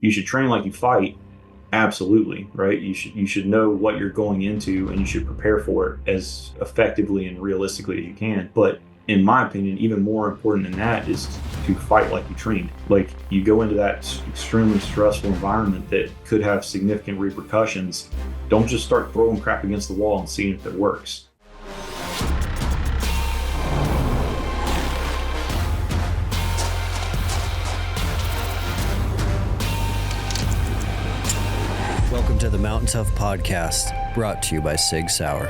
you should train like you fight. Absolutely, right? You should know what you're going into, and you should prepare for it as effectively and realistically as you can. But in my opinion, even more important than that is to fight like you trained. Like, you go into that extremely stressful environment that could have significant repercussions. Don't just start throwing crap against the wall and seeing if it works. Welcome to the Mountain Tough Podcast, brought to you by Sauer.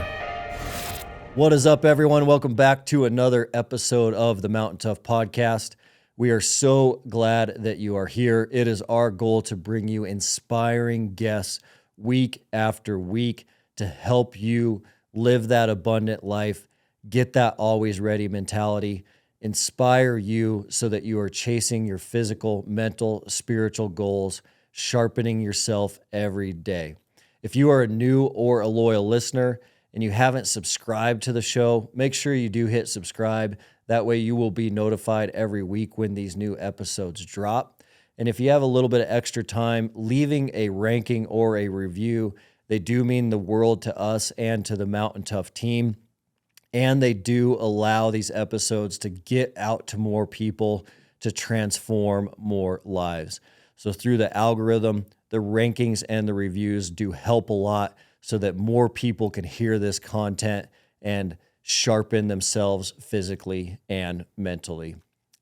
What is up, everyone? Welcome back to another episode of the Mountain Tough Podcast. We are so glad that you are here. It is our goal to bring you inspiring guests week after week to help you live that abundant life, get that always ready mentality, inspire you so that you are chasing your physical, mental, spiritual goals, sharpening yourself every day. If you are a new or a loyal listener and you haven't subscribed to the show, make sure you do hit subscribe. That way you will be notified every week when these new episodes drop. And if you have a little bit of extra time, leaving a ranking or a review, they do mean the world to us and to the Mountain Tough team. And they do allow these episodes to get out to more people, to transform more lives. So through the algorithm, the rankings and the reviews do help a lot so that more people can hear this content and sharpen themselves physically and mentally.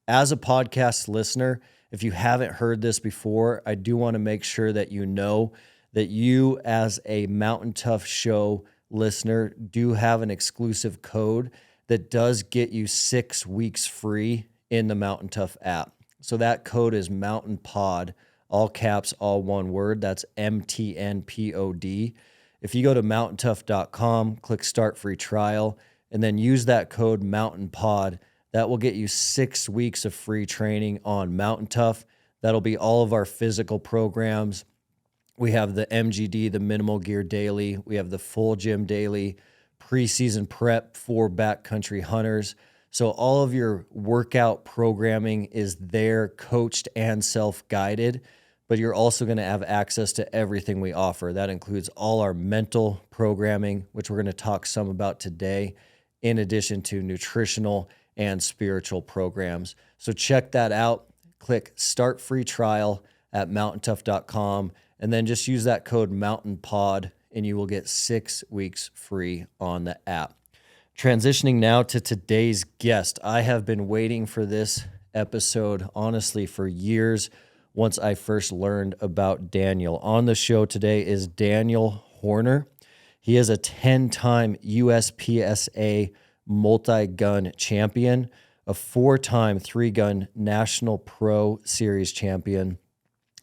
As a podcast listener, if you haven't heard this before, I do want to make sure that you know that you, as a Mountain Tough Show listener, do have an exclusive code that does get you 6 weeks free in the Mountain Tough app. So that code is Mountain Pod, all caps, all one word. That's MTNPOD. If you go to mountaintough.com, click Start Free Trial, and then use that code Mountain Pod, that will get you 6 weeks of free training on Mountain Tough. That'll be all of our physical programs. We have the MGD, the Minimal Gear Daily. We have the Full Gym Daily, preseason prep for backcountry hunters. So all of your workout programming is there, coached and self-guided, but you're also going to have access to everything we offer. That includes all our mental programming, which we're going to talk some about today, in addition to nutritional and spiritual programs. So check that out. Click Start Free Trial at mountaintough.com, and then just use that code MOUNTAINPOD, and you will get 6 weeks free on the app. Transitioning now to today's guest. I have been waiting for this episode, honestly, for years once I first learned about Daniel. On the show today is Daniel Horner. He is a 10-time USPSA Multigun Champion, a 4-time 3-gun National Pro Series champion,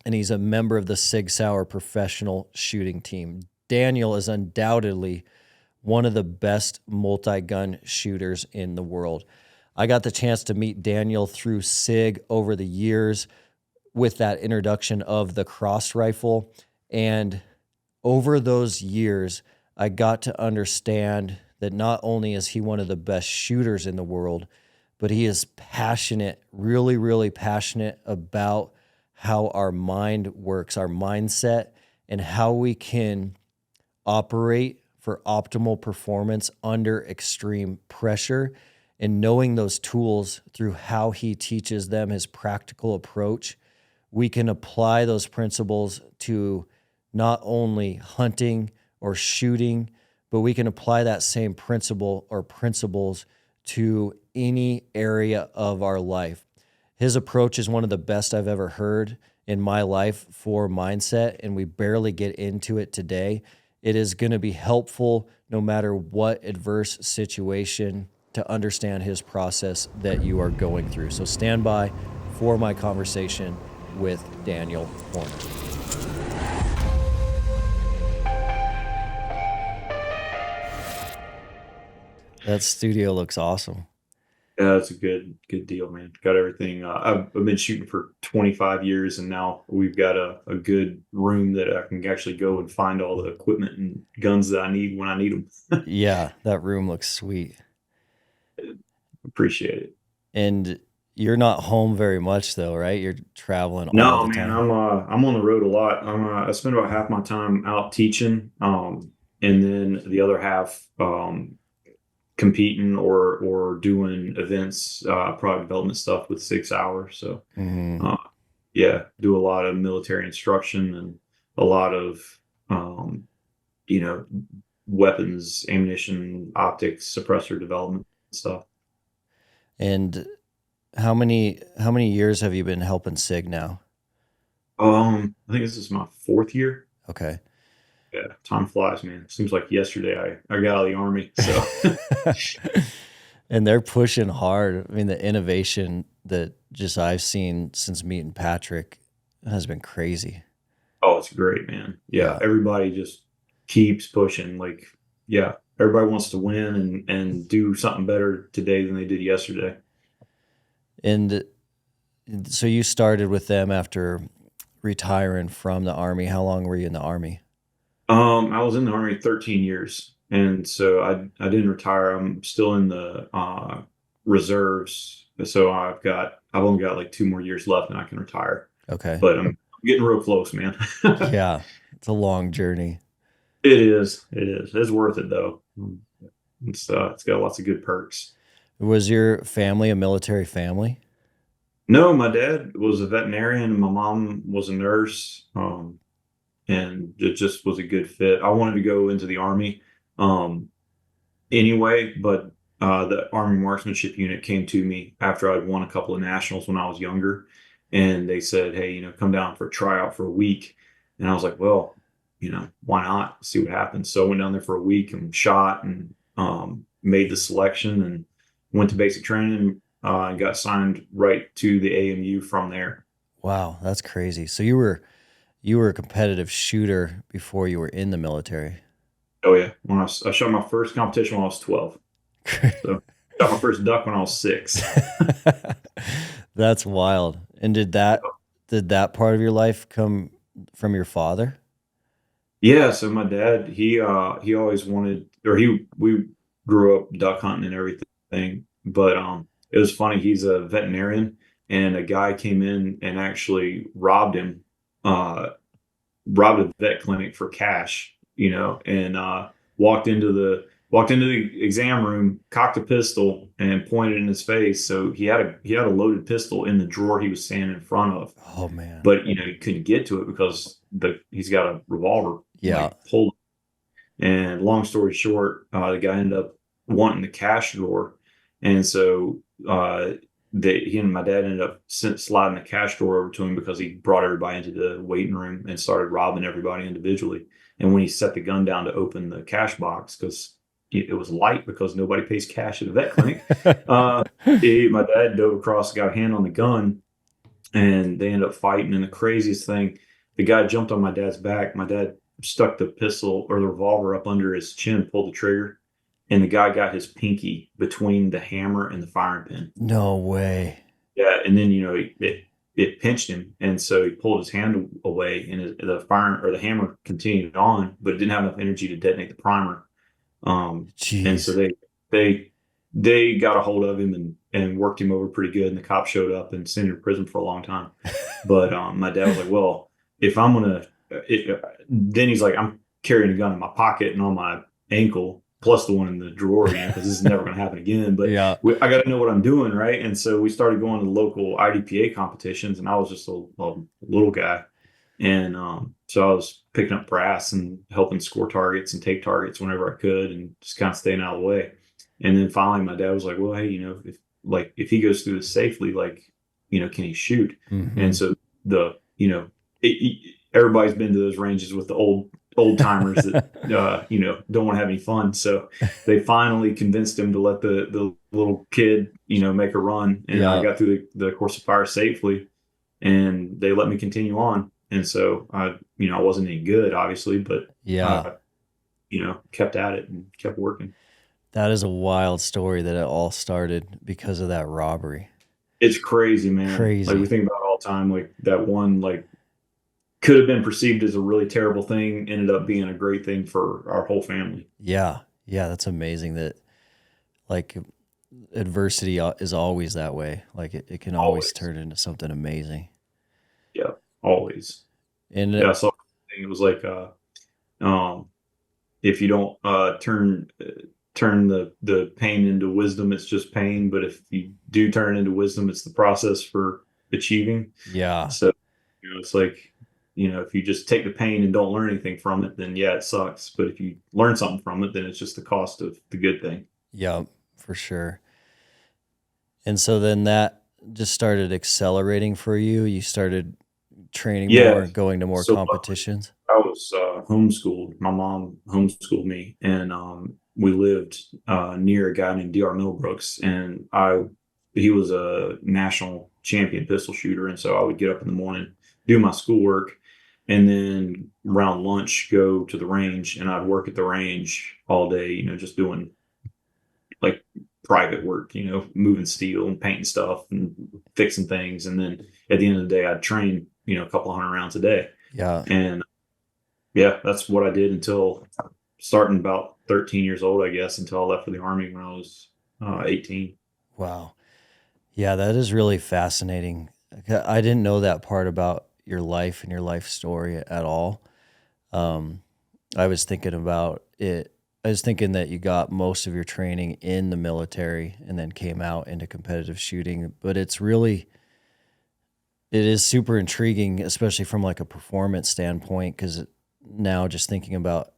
and he's a member of the Sig Sauer professional shooting team. Daniel is undoubtedly one of the best multi-gun shooters in the world. I got the chance to meet Daniel through SIG over the years with that introduction of the cross rifle. And over those years, I got to understand that not only is he one of the best shooters in the world, but he is passionate, really, really passionate about how our mind works, our mindset, and how we can operate for optimal performance under extreme pressure, and knowing those tools through how he teaches them, his practical approach, we can apply those principles to not only hunting or shooting, but we can apply that same principle or principles to any area of our life. His approach is one of the best I've ever heard in my life for mindset, and we barely get into it today. It is going to be helpful no matter what adverse situation to understand his process that you are going through. So stand by for my conversation with Daniel Horner. That studio looks awesome. Yeah, that's a good deal, man. Got everything. I've been shooting for 25 years, and now we've got a good room that I can actually go and find all the equipment and guns that I need when I need them. Yeah, that room looks sweet. Appreciate it. And you're not home very much though, right? You're traveling all No, the man, time. I'm on the road a lot. I spend about half my time out teaching, and then the other half competing or doing events, product development stuff with 6 hours. So Hmm. uh, yeah, do a lot of military instruction and a lot of um, you know weapons, ammunition, optics, suppressor development stuff. And how many years have you been helping SIG now? I think this is my fourth year. Okay. Yeah, time flies, man. Seems like yesterday I got out of the army. So And they're pushing hard. I mean, the innovation that just I've seen since meeting Patrick has been crazy. oh, it's great, man. Yeah, Yeah. everybody just keeps pushing. Like, yeah, everybody wants to win and do something better today than they did yesterday. And so you started with them after retiring from the Army. How long were you in the Army? I was in the army 13 years, and so I didn't retire. I'm still in the reserves, so I've only got like 2 more years left, and I can retire. Okay. But I'm getting real close, man. Yeah. It's a long journey. It is. It is. It's worth it though. It's got lots of good perks. Was your family a military family? No, my dad was a veterinarian. My mom was a nurse. And it just was a good fit. I wanted to go into the Army um, anyway, but the Army Marksmanship Unit came to me after I'd won a couple of nationals when I was younger, and they said, "Hey, come down for a tryout for a week." And I was like, "Well, why not? See what happens." So I went down there for a week and shot and made the selection and went to basic training and got signed right to the AMU from there. Wow, that's crazy. So you were a competitive shooter before you were in the military. Oh yeah, I shot my first competition when I was 12. So shot my first duck when I was 6. That's wild. And did that part of your life come from your father? Yeah, so my dad, he always wanted, or we grew up duck hunting and everything, but it was funny, he's a veterinarian, and a guy came in and actually uh robbed a vet clinic for cash, and walked into the exam room, cocked a pistol, and pointed in his face. So he had a loaded pistol in the drawer he was standing in front of, Oh man. but he couldn't get to it because he's got a revolver Yeah. like pulled. And long story short, the guy ended up wanting the cash drawer, and so uh, he and my dad ended up sliding the cash drawer over to him because he brought everybody into the waiting room and started robbing everybody individually. And when he set the gun down to open the cash box, because it was light because nobody pays cash at a vet clinic, my dad dove across, got a hand on the gun, and they ended up fighting. And the craziest thing, the guy jumped on my dad's back. My dad stuck the pistol or the revolver up under his chin, pulled the trigger, and the guy got his pinky between the hammer and the firing pin. No way. Yeah, and then it pinched him, and so he pulled his hand away, and the fire or the hammer continued on, but it didn't have enough energy to detonate the primer. And so Jeez. they got a hold of him and worked him over pretty good, and the cops showed up and sent him to prison for a long time. But my dad was like, "Well, if I'm gonna," then he's like, "I'm carrying a gun in my pocket and on my ankle, plus the one in the drawer again, because this is never going to happen again. But Yeah. I got to know what I'm doing, right?" And so we started going to local IDPA competitions, and I was just a little guy, and so I was picking up brass and helping score targets and take targets whenever I could, and just kind of staying out of the way. And then finally, my dad was like, "Well, hey, if he goes through this safely, like, can he shoot?" Hmm. And so the everybody's been to those ranges with the old timers that don't want to have any fun. So they finally convinced him to let the little kid make a run, and I Yeah. got through the course of fire safely, and they let me continue on. And so I wasn't any good, obviously, but Yeah. I kept at it and kept working. That is a wild story that it all started because of that robbery. It's crazy, man. Like, we Crazy. think about it all the time, like that one, like, could have been perceived as a really terrible thing, ended up being a great thing for our whole family. Yeah. Yeah. That's amazing that, like, adversity is always that way. Like it can always Always. turn into something amazing. Yeah, always. And Yeah, I saw a thing. It was like um if you don't turn the pain into wisdom, it's just pain. But if you do turn it into wisdom, it's the process for achieving. yeah, So, it's like, if you just take the pain and don't learn anything from it, then yeah, it sucks. But if you learn something from it, then it's just the cost of the good thing. yeah, for sure. And so then that just started accelerating for you. You started training Yeah. more, going to more So competitions. I was homeschooled. My mom homeschooled me, and we lived near a guy named Dr. Middlebrooks, and he was a national champion pistol shooter, and so I would get up in the morning, do my schoolwork, and then around lunch go to the range, and I'd work at the range all day, just doing like private work, moving steel and painting stuff and fixing things, and then at the end of the day, I'd train, a couple hundred rounds a day, Yeah. and yeah, that's what I did until starting about 13 years old, I guess, until I left for the Army when I was 18. Wow. Yeah, that is really fascinating. I didn't know that part about your life and your life story at all. Um, I was thinking about it. I was thinking that you got most of your training in the military and then came out into competitive shooting, but it is super intriguing, especially from like a performance standpoint, because now just thinking about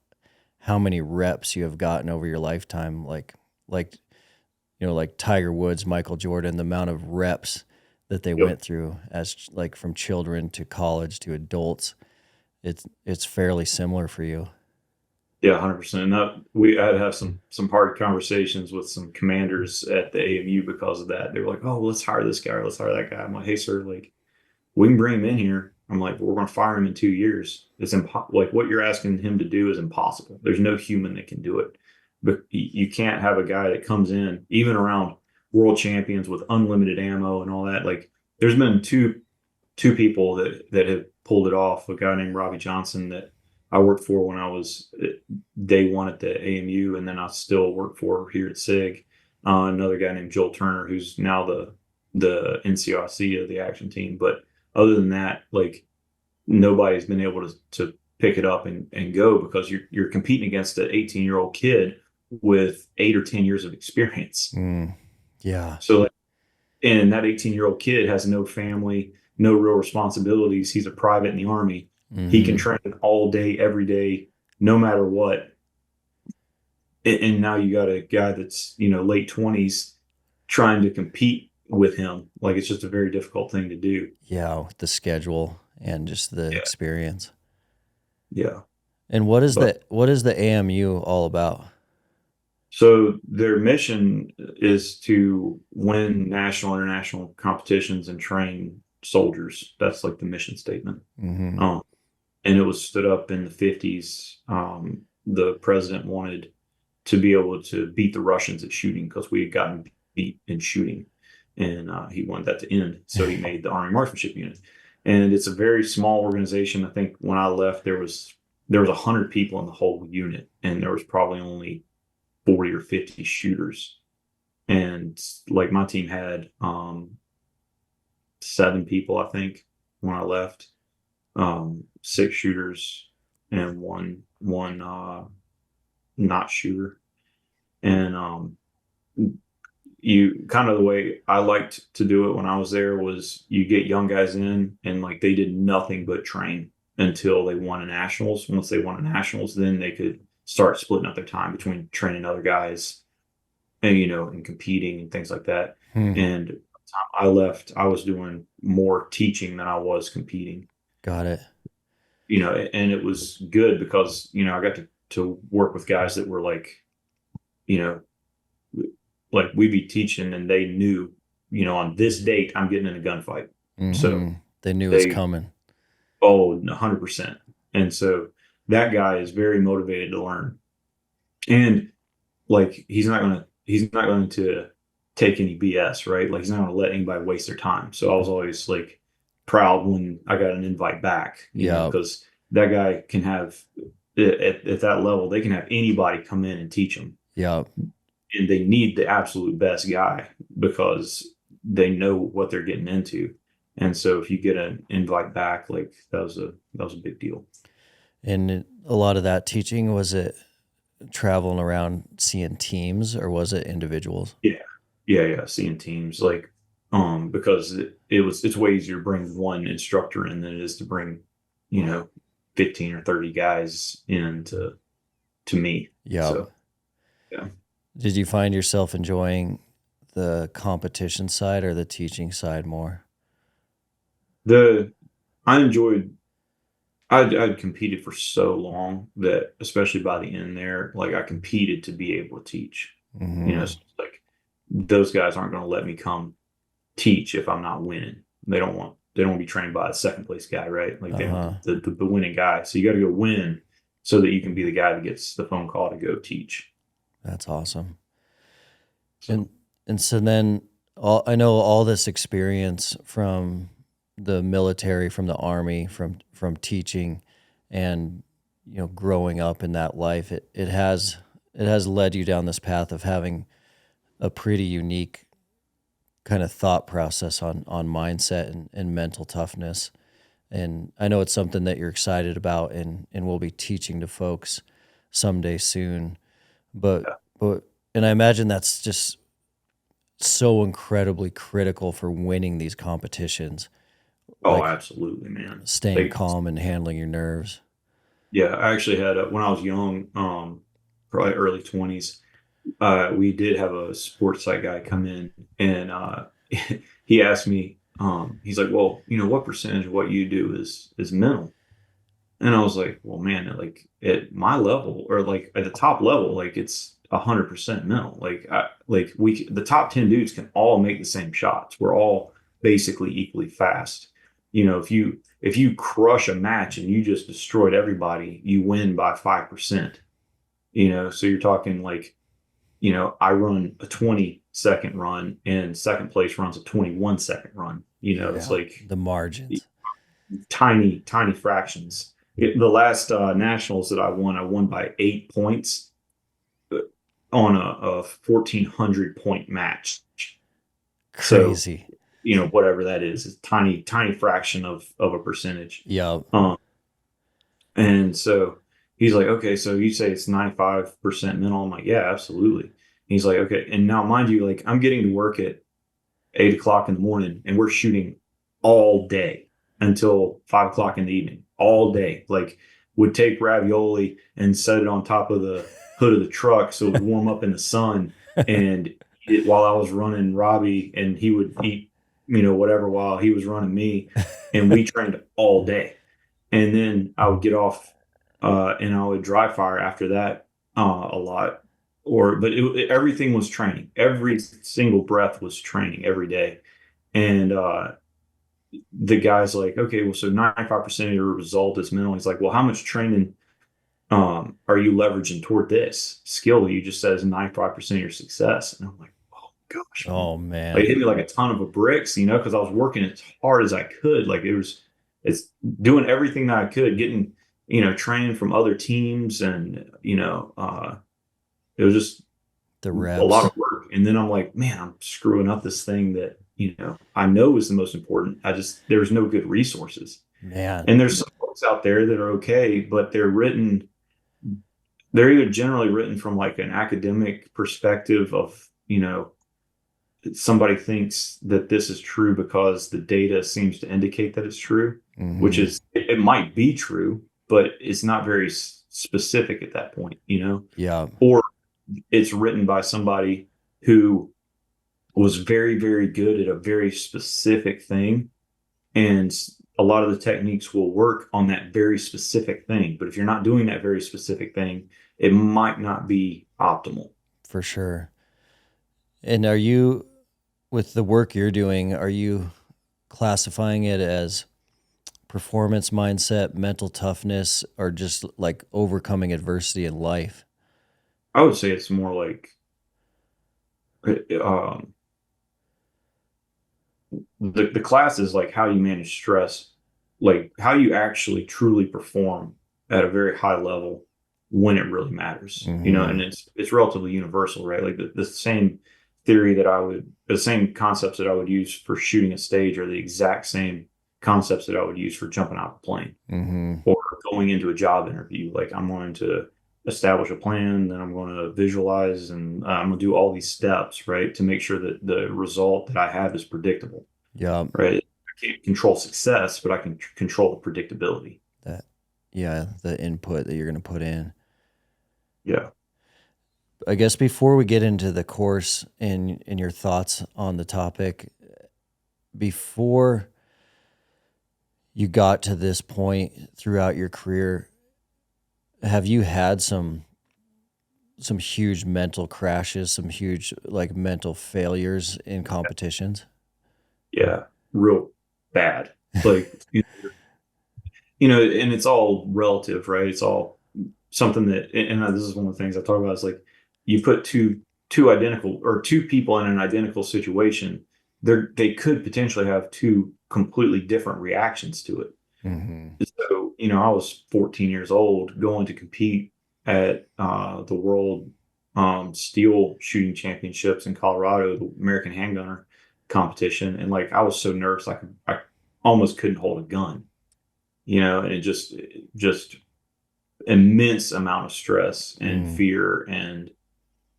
how many reps you have gotten over your lifetime, like like Tiger Woods, Michael Jordan, the amount of reps that they Yep. went through as like from children to college to adults, it's fairly similar for you. Yeah, 100%. I had to have some hard conversations with some commanders at the AMU because of that. They were like, "Oh, well, let's hire this guy, or let's hire that guy." I'm like, "Hey, sir, like we can bring him in here." I'm like, "But we're going to fire him in 2 years. It's like what you're asking him to do is impossible. There's no human that can do it. But you can't have a guy that comes in, even around world champions with unlimited ammo and all that. Like there's been two people that have pulled it off. A guy named Robbie Johnson that I worked for when I was day one at the AMU, and then I still work for here at SIG. Another guy named Joel Turner, who's now the NCIC of the action team. But other than that, like nobody's been able to pick it up and go because you're competing against an 18-year-old kid with 8 or 10 years of experience. Yeah. So like, and that 18-year-old kid has no family, no real responsibilities. He's a private in the Army. He can train all day, every day, no matter what. And now you got a guy that's, late 20s trying to compete with him. Like it's just a very difficult thing to do. Yeah, with the schedule and just the Yeah. experience. Yeah. And what is But the AMU all about? so their mission is to win national, international competitions and train soldiers. That's like the mission statement. Mm-hmm. Um, and it was stood up in the 50s. The president wanted to be able to beat the Russians at shooting because we had gotten beat in shooting, and he wanted that to end. So he made the Army Marksmanship Unit, and it's a very small organization. I think when I left, there was 100 people in the whole unit, and there was probably only 40 or 50 shooters. And like my team had 7 people, I think, when I left. 6 shooters and one not shooter. And you kind of the way I liked to do it when I was there was you get young guys in and like they did nothing but train until they won a nationals. Once they won a nationals, then they could start splitting up their time between training other guys and and competing and things like that. And by the time I left, I was doing more teaching than I was competing. Got it. And it was good because I got to work with guys that were like, like we'd be teaching and they knew, on this date I'm getting in a gunfight. So they knew it was coming. 100%. And so that guy is very motivated to learn. And like he's not going to take any BS, right? Like he's not going to let anybody waste their time. So I was always like proud when I got an invite back, because that guy can have at that level, they can have anybody come in and teach them. Yeah. and they need the absolute best guy because they know what they're getting into. And so if you get an invite back, like that was a big deal. And a lot of that teaching, was it traveling around seeing teams, or was it individuals? Yeah. Seeing teams, like, because it's way easier to bring one instructor in than it is to bring, 15 or 30 guys in to me. Yeah. So, yeah. Did you find yourself enjoying the competition side or the teaching side more? I enjoyed, I'd competed for so long that, especially by the end there, like I competed to be able to teach. Mm-hmm. So it's like those guys aren't going to let me come teach if I'm not winning. They don't want to be trained by a second place guy, right? Like they want the winning guy. So you got to go win so that you can be the guy that gets the phone call to go teach. That's awesome. So, And so then I know all this experience from the military, from the Army, from teaching, and growing up in that life, it has led you down this path of having a pretty unique kind of thought process on mindset and mental toughness. And I know it's something that you're excited about and will be teaching to folks someday soon. But and I imagine that's just so incredibly critical for winning these competitions. oh, Like absolutely, man. staying calm and handling your nerves. Yeah, I actually had when I was young, probably early 20s. We did have a sports site guy come in, and he asked me, he's like, well, what percentage of what you do is mental? And I was like, well, man, like at my level, or like at the top level, like it's 100% mental. Like the top 10 dudes can all make the same shots. We're all basically equally fast. If you crush a match and you just destroyed everybody, you win by 5%. So you're talking like, I run a 20-second run and second place runs a 21-second run. It's like the margins, tiny fractions. The last nationals that I won by 8 points on a 1,400 point match. crazy. So, whatever that is tiny fraction of a percentage. Yeah. And so he's like, okay, so you say it's 95% mental. I'm like, yeah, absolutely. He's like, okay. And now, mind you, like I'm getting to work at 8 o'clock in the morning and we're shooting all day until 5 o'clock in the evening, all day. Like would take ravioli and set it on top of the hood of the truck so it would warm up in the sun and eat it while I was running Robbie, and he would eat, whatever while he was running me. And we trained all day. And then I would get off and I would dry fire after that a lot. But everything was training. Every single breath was training every day. And the guy's like, okay, well, so 95% of your result is mental. He's like, well, how much training are you leveraging toward this skill? You just said is 95% of your success. And I'm like, oh gosh. Oh man. Like, it hit me like a ton of bricks, because I was working as hard as I could. Like it's doing everything that I could, getting, training from other teams, and, it was just the reps. A lot of work. And then I'm like, man, I'm screwing up this thing that, I know is the most important. There's no good resources. Man. And there's some books out there that are okay, but they're either generally written from like an academic perspective of, somebody thinks that this is true because the data seems to indicate that it's true, which is, it might be true, but it's not very specific at that point, Yeah. Or it's written by somebody who was very, very good at a very specific thing. And a lot of the techniques will work on that very specific thing. But if you're not doing that very specific thing, it might not be optimal. For sure. And are you, with the work you're doing, are you classifying it as performance mindset, mental toughness, or just like overcoming adversity in life? I would say it's more like the class is like how you manage stress, like how you actually truly perform at a very high level when it really matters, Mm-hmm. and it's relatively universal, right? Like the same theory the same concepts that I would use for shooting a stage are the exact same concepts that I would use for jumping out of a plane Mm-hmm. or going into a job interview. Like I'm going to establish a plan, then I'm going to visualize, and I'm going to do all these steps, right, to make sure that the result that I have is predictable, Yeah. right? I can't control success, but I can control the predictability. The input that you're going to put in. Yeah. I guess before we get into the course and your thoughts on the topic, before you got to this point throughout your career, have you had some huge mental crashes, some huge like mental failures in competitions? Yeah. Real bad. Like, and it's all relative, right? It's all something that, and this is one of the things I talk about is like you put two people in an identical situation, they could potentially have two completely different reactions to it. Mm-hmm. So, I was 14 years old going to compete at the World Steel Shooting Championships in Colorado, the American Handgunner competition, and like I was so nervous I almost couldn't hold a gun, and it just immense amount of stress and fear, and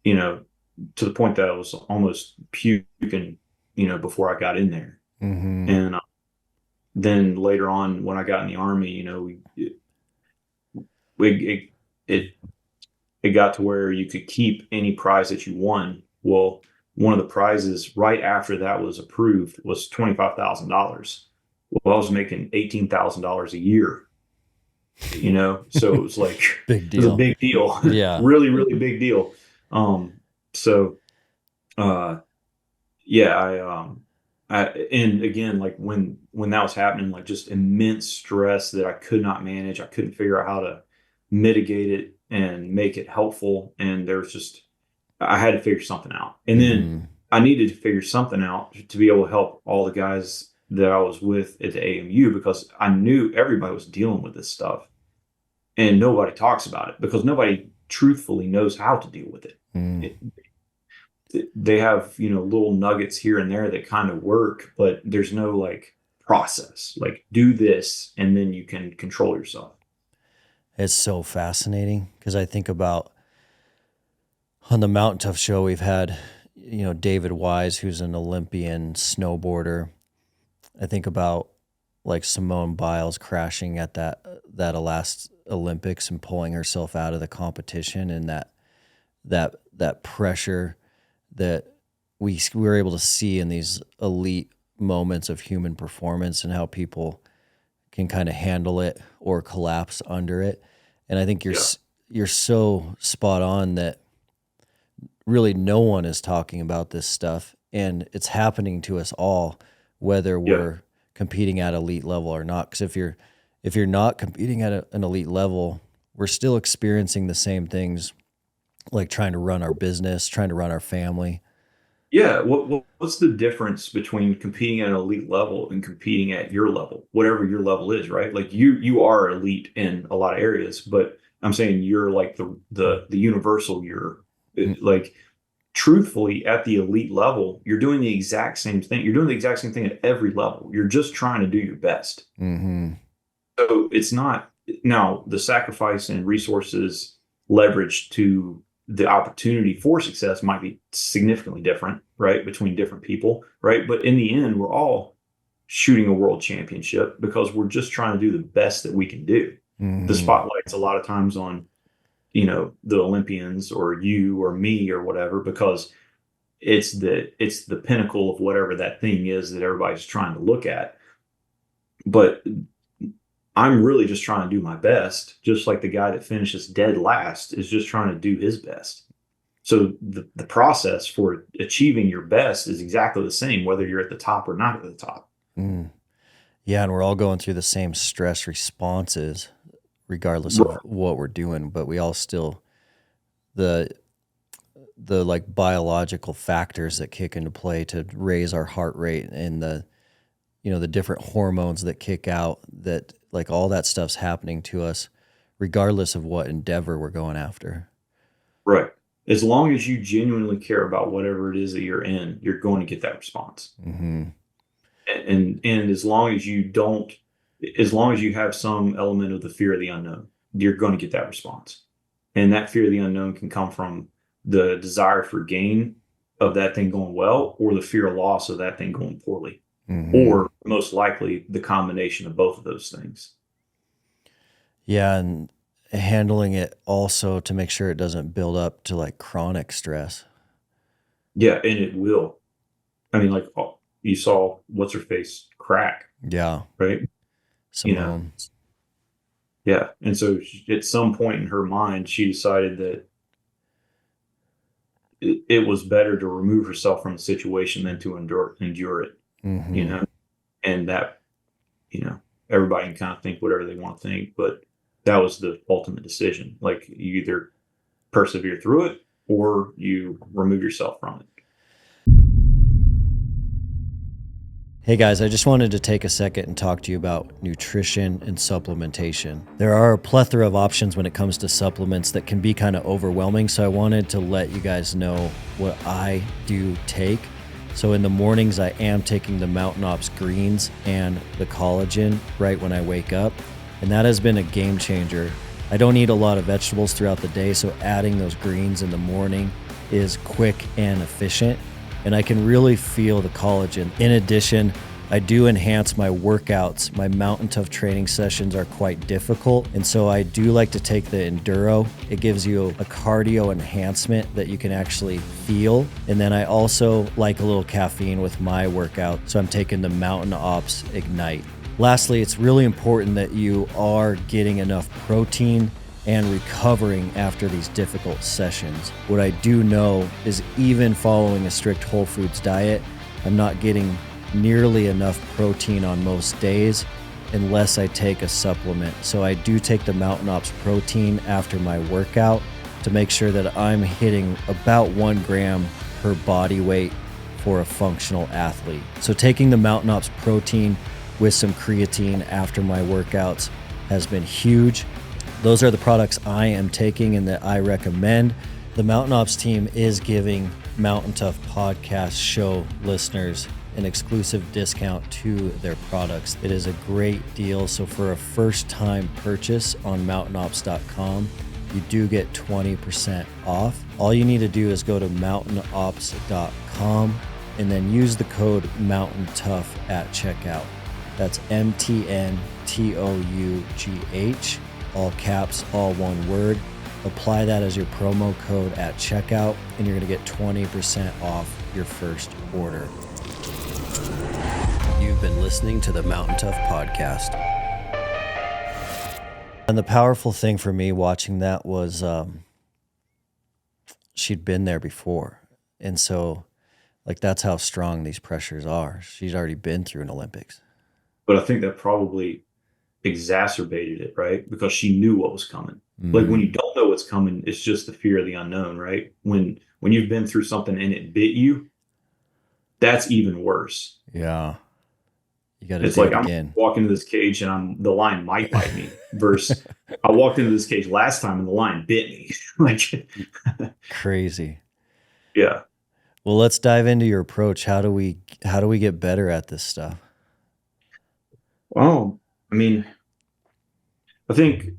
to the point that I was almost puking, before I got in there. Mm-hmm. And then later on, when I got in the Army, it got to where you could keep any prize that you won. Well, one of the prizes right after that was approved was $25,000. Well, I was making $18,000 a year, so it was like Big it was a deal. big deal. Yeah. Really, really big deal. So, yeah, and again, like when that was happening, like just immense stress that I could not manage. I couldn't figure out how to mitigate it and make it helpful. And I had to figure something out. And then I needed to figure something out to be able to help all the guys that I was with at the AMU, because I knew everybody was dealing with this stuff and nobody talks about it because nobody truthfully knows how to deal with it. They have, little nuggets here and there that kind of work, but there's no like process, like do this and then you can control yourself. It's so fascinating because I think about on the Mountain Tough show, we've had, David Wise, who's an Olympian snowboarder. I think about like Simone Biles crashing at that last Olympics and pulling herself out of the competition, and that pressure that we were able to see in these elite moments of human performance and how people can kind of handle it or collapse under it. And I think you're so spot on that really no one is talking about this stuff, and it's happening to us all, whether we're competing at elite level or not. Because if you're not competing at an elite level, we're still experiencing the same things, like trying to run our business, trying to run our family. Yeah. What's the difference between competing at an elite level and competing at your level, whatever your level is, right? Like you are elite in a lot of areas, but I'm saying you're like the universal like truthfully at the elite level, you're doing the exact same thing. You're doing the exact same thing at every level. You're just trying to do your best. Mm-hmm. So it's not now the sacrifice and resources leveraged to the opportunity for success might be significantly different, right, between different people, right? But in the end, we're all shooting a world championship because we're just trying to do the best that we can do. Mm-hmm. The spotlight's a lot of times on, the Olympians or you or me or whatever, because it's the pinnacle of whatever that thing is that everybody's trying to look at. But I'm really just trying to do my best, just like the guy that finishes dead last is just trying to do his best. So the process for achieving your best is exactly the same, whether you're at the top or not at the top. Yeah, and we're all going through the same stress responses, regardless of what we're doing, but we all still, the like biological factors that kick into play to raise our heart rate and the different hormones that kick out, that like all that stuff's happening to us regardless of what endeavor we're going after. Right. As long as you genuinely care about whatever it is that you're in, you're going to get that response. Mm-hmm. And as long as you don't, as long as you have some element of the fear of the unknown, you're going to get that response. And that fear of the unknown can come from the desire for gain of that thing going well, or the fear of loss of that thing going poorly, Mm-hmm. or most likely the combination of both of those things. Yeah, and handling it also to make sure it doesn't build up to like chronic stress. Yeah, and it will. I mean, like you saw what's her face crack, Yeah, right? Simone. Yeah. And so at some point in her mind, she decided that it was better to remove herself from the situation than to endure it, Mm-hmm. and that, everybody can kind of think whatever they want to think, but that was the ultimate decision. Like, you either persevere through it or you remove yourself from it. Hey guys, I just wanted to take a second and talk to you about nutrition and supplementation. There are a plethora of options when it comes to supplements that can be kind of overwhelming, so I wanted to let you guys know what I do take. So in the mornings, I am taking the Mountain Ops greens and the collagen right when I wake up, and that has been a game changer. I don't eat a lot of vegetables throughout the day, so adding those greens in the morning is quick and efficient, and I can really feel the collagen. In addition, I do enhance my workouts. My Mountain Tough training sessions are quite difficult, and so I do like to take the Enduro. It gives you a cardio enhancement that you can actually feel. And then I also like a little caffeine with my workout, so I'm taking the Mountain Ops Ignite. Lastly, it's really important that you are getting enough protein and recovering after these difficult sessions. What I do know is even following a strict whole foods diet, I'm not getting nearly enough protein on most days unless I take a supplement. So I do take the Mountain Ops protein after my workout to make sure that I'm hitting about 1 gram per body weight for a functional athlete. So taking the Mountain Ops protein with some creatine after my workouts has been huge. Those are the products I am taking and that I recommend. The Mountain Ops team is giving Mountain Tough podcast show listeners an exclusive discount to their products. It is a great deal. So for a first-time purchase on mountainops.com, you do get 20% off. All you need to do is go to mountainops.com and then use the code MountainTough at checkout. That's MTNTOUGH. All caps, all one word. Apply that as your promo code at checkout, and you're going to get 20% off your first order. You've been listening to the Mountain Tough podcast. And the powerful thing for me watching that was she'd been there before. And so, like, that's how strong these pressures are. She's already been through an Olympics. But I think that probably exacerbated it, right? Because she knew what was coming. Like, when you don't know what's coming, it's just the fear of the unknown, right? When you've been through something and it bit you, that's even worse. Yeah. You got to It's do like it I'm again. walking into this cage and the lion might bite me versus I walked into this cage last time and the lion bit me. Like, Crazy. yeah. Well, let's dive into your approach. How do we get better at this stuff? Well, I mean, I think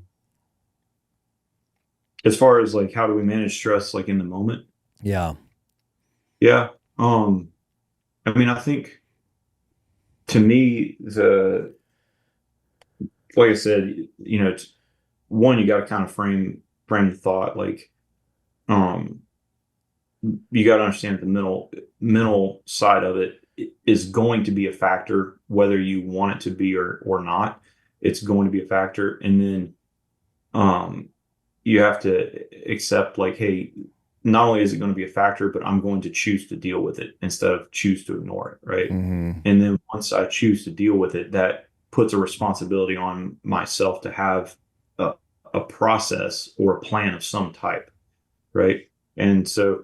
as far as like how do we manage stress like in the moment? Yeah. Yeah. I mean, I think to me, like I said, it's one, you got to kind of frame the thought, like, you got to understand the mental side of it is going to be a factor, whether you want it to be or not. It's going to be a factor. And then, you have to accept, like, hey, not only is it going to be a factor, but I'm going to choose to deal with it instead of choose to ignore it. Right. Mm-hmm. And then once I choose to deal with it, that puts a responsibility on myself to have a process or a plan of some type. Right. And so,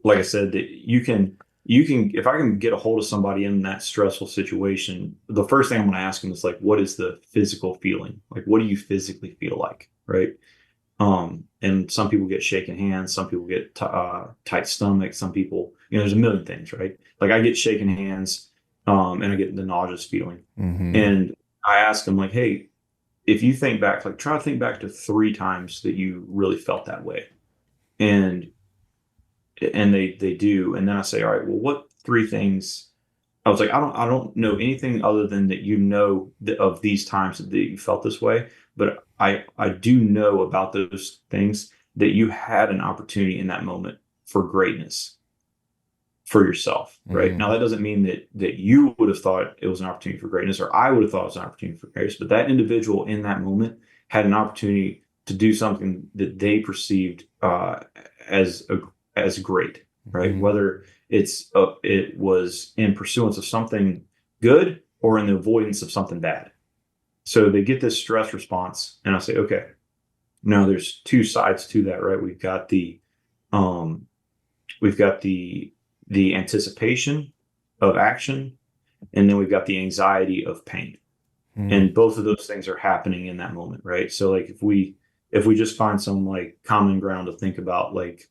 like I said, that if I can get a hold of somebody in that stressful situation, the first thing I'm going to ask them is like, what is the physical feeling? Like, what do you physically feel like? Right. And some people get shaking hands, some people get tight stomach, some people, there's a million things, right? Like I get shaking hands, and I get the nauseous feeling. Mm-hmm. And I ask them like, hey, if you think back, like try to think back to 3 times that you really felt that way. And they do. And then I say, all right, well, what 3 things? I was like, I don't know anything other than that of these times that you felt this way, but I do know about those things that you had an opportunity in that moment for greatness for yourself, right? Mm-hmm. Now that doesn't mean that you would have thought it was an opportunity for greatness, or I would have thought it was an opportunity for greatness, but that individual in that moment had an opportunity to do something that they perceived as great, right? Mm-hmm. Whether it was in pursuance of something good or in the avoidance of something bad. So they get this stress response, and I say, okay, now there's 2 sides to that, right? We've got the anticipation of action, and then we've got the anxiety of pain. Mm-hmm. And both of those things are happening in that moment, right? So like if we just find some like common ground to think about, like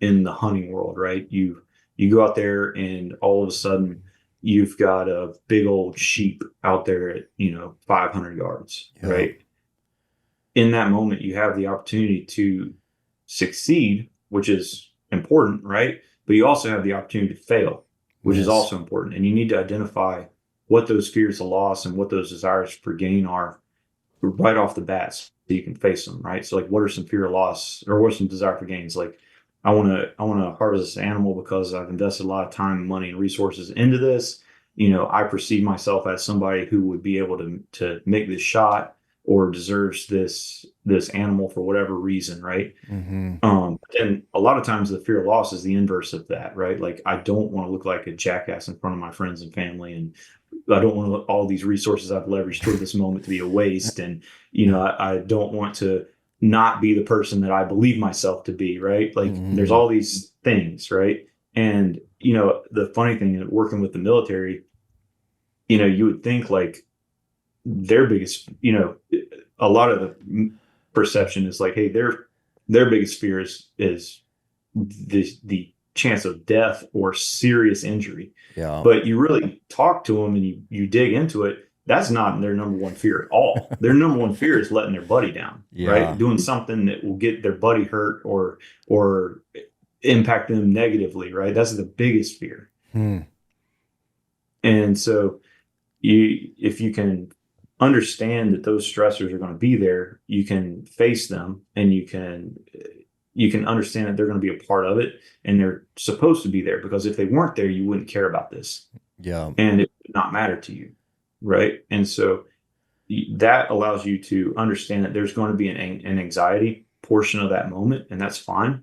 in the hunting world, right? You go out there and all of a sudden you've got a big old sheep out there at 500 yards, right? In that moment you have the opportunity to succeed, which is important, right? But you also have the opportunity to fail, which is also important. And you need to identify what those fears of loss and what those desires for gain are right off the bat, so you can face them, right? So like, what are some fear of loss, or what are some desire for gains? Like, I want to harvest this animal because I've invested a lot of time, money, and resources into this. I perceive myself as somebody who would be able to make this shot or deserves this animal for whatever reason, right? Mm-hmm. And a lot of times the fear of loss is the inverse of that, right? Like, I don't want to look like a jackass in front of my friends and family, and I don't want all these resources I've leveraged toward this moment to be a waste. And, I don't want to not be the person that I believe myself to be, right? Like, Mm-hmm. there's all these things, right? And, the funny thing, working with the military, you would think like their biggest, a lot of the perception is like, hey, their biggest fear is the chance of death or serious injury. Yeah. But you really talk to them and you dig into it, that's not their number one fear at all. Their number one fear is letting their buddy down, right? Doing something that will get their buddy hurt or impact them negatively, right? That's the biggest fear. And so if you can understand that those stressors are going to be there, you can face them, and you can understand that they're going to be a part of it, and they're supposed to be there, because if they weren't there, you wouldn't care about this. Yeah. And it would not matter to you, right? And so that allows you to understand that there's going to be an anxiety portion of that moment, and that's fine.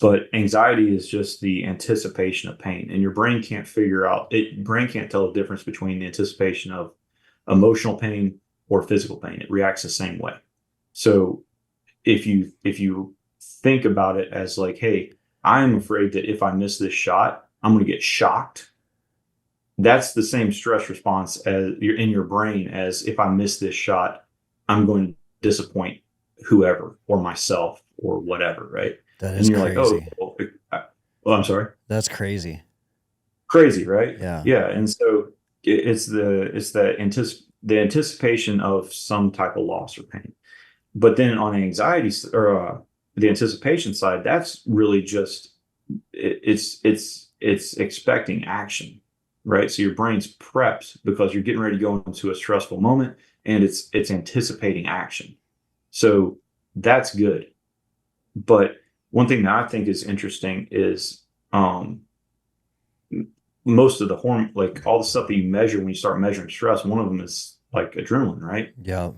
But anxiety is just the anticipation of pain, and your brain can't tell the difference between the anticipation of emotional pain or physical pain. It reacts the same way. So if you think about it as like, hey, I'm afraid that if I miss this shot, I'm going to get shocked. That's the same stress response as in your brain as, if I miss this shot, I'm going to disappoint whoever or myself or whatever, right? That is crazy. Like, oh, I'm sorry. That's crazy. Crazy, right? Yeah. Yeah. And so it's the anticipation of some type of loss or pain. But then on anxiety, or the anticipation side, that's really just it's expecting action, right? So your brain's prepped because you're getting ready to go into a stressful moment, and it's anticipating action. So that's good. But one thing that I think is interesting is most of the hormone, like all the stuff that you measure when you start measuring stress, one of them is like adrenaline, right? Yeah.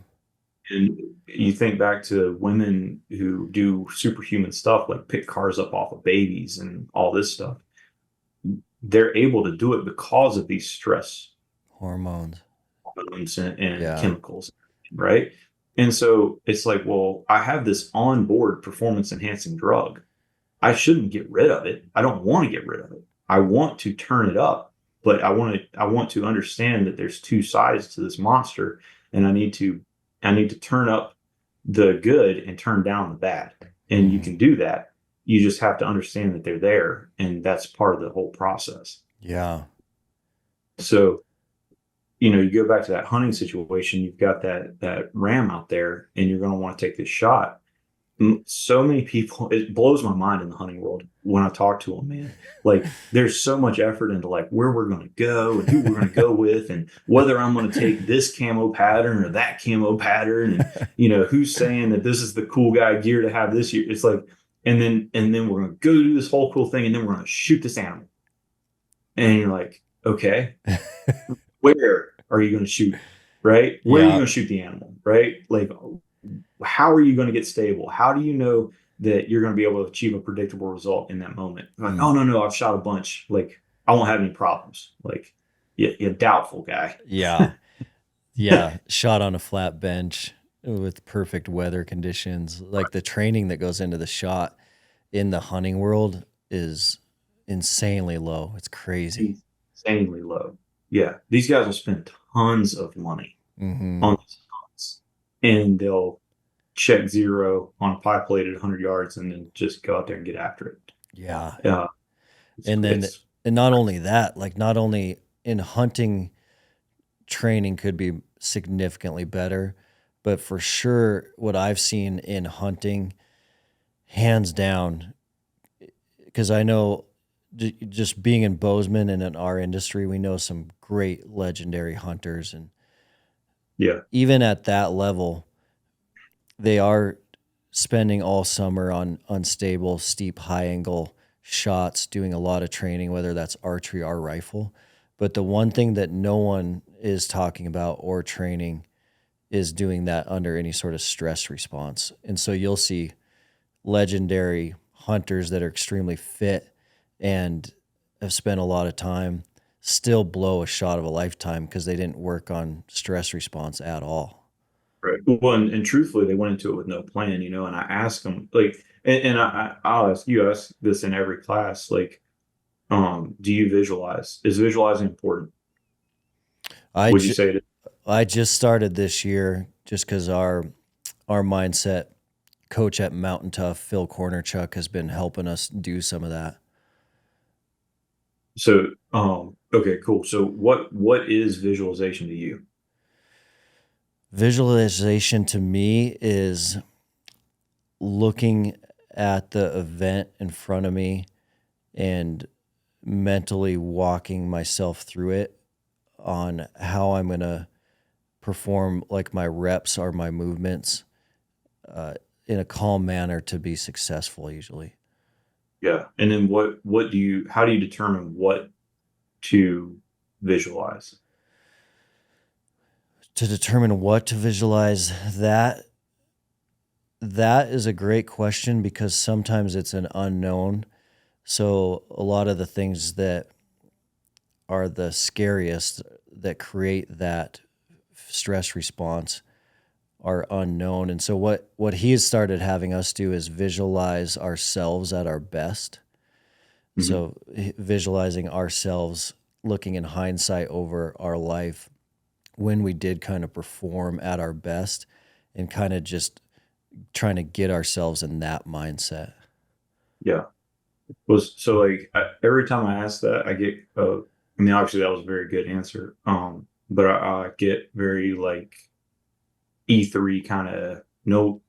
And you think back to women who do superhuman stuff, like pick cars up off of babies and all this stuff. They're able to do it because of these stress hormones and chemicals, right? And so it's like, well, I have this onboard performance enhancing drug. I shouldn't get rid of it. I don't want to get rid of it. I want to turn it up, but I want to understand that there's two sides to this monster, and I need to turn up the good and turn down the bad. And you can do that. You just have to understand that they're there, and that's part of the whole process. Yeah. So, you go back to that hunting situation, you've got that ram out there, and you're going to want to take this shot. So many people, it blows my mind in the hunting world when I talk to them, man. Like, there's so much effort into like where we're going to go and who we're going to go with, and whether I'm going to take this camo pattern or that camo pattern, and who's saying that this is the cool guy gear to have this year. It's like, and then we're going to go do this whole cool thing, and then we're going to shoot this animal. And you're like, okay, where are you going to shoot? Right? Where are you going to shoot the animal? Right? Like, how are you going to get stable? How do you know that you're going to be able to achieve a predictable result in that moment? Like, oh, no, I've shot a bunch. Like, I won't have any problems. Like, you're doubtful guy. Yeah. Yeah. Shot on a flat bench with perfect weather conditions. Like, the training that goes into the shot in the hunting world is insanely low. It's crazy. Insanely low. Yeah. These guys will spend tons of money on these hunts, and they'll check zero on a pie plate at 100 yards and then just go out there and get after it. Yeah. And not only that, like, not only in hunting, training could be significantly better, but for sure what I've seen in hunting, hands down, because I know just being in Bozeman and in our industry, we know some great legendary hunters, and even at that level, they are spending all summer on unstable, steep, high angle shots, doing a lot of training, whether that's archery or rifle. But the one thing that no one is talking about or training is doing that under any sort of stress response. And so you'll see legendary hunters that are extremely fit and have spent a lot of time still blow a shot of a lifetime because they didn't work on stress response at all. Right. Well, and truthfully, they went into it with no plan, and I asked them, like, and I'll ask you, ask this in every class, like, do you visualize? Is visualizing important? Would you say it? I just started this year just because our mindset coach at Mountain Tough, Phil Cornerchuck, has been helping us do some of that. So, okay, cool. So what is visualization to you? Visualization to me is looking at the event in front of me and mentally walking myself through it on how I'm going to perform, like my reps or my movements, in a calm manner to be successful usually. Yeah. And then how do you determine what to visualize? To determine what to visualize, that is a great question, because sometimes it's an unknown. So a lot of the things that are the scariest that create that stress response are unknown. And so what he has started having us do is visualize ourselves at our best. Mm-hmm. So visualizing ourselves, looking in hindsight over our life when we did kind of perform at our best, and kind of just trying to get ourselves in that mindset. Yeah. So like every time I ask that, I get, obviously that was a very good answer. But I get very like E3 kind of,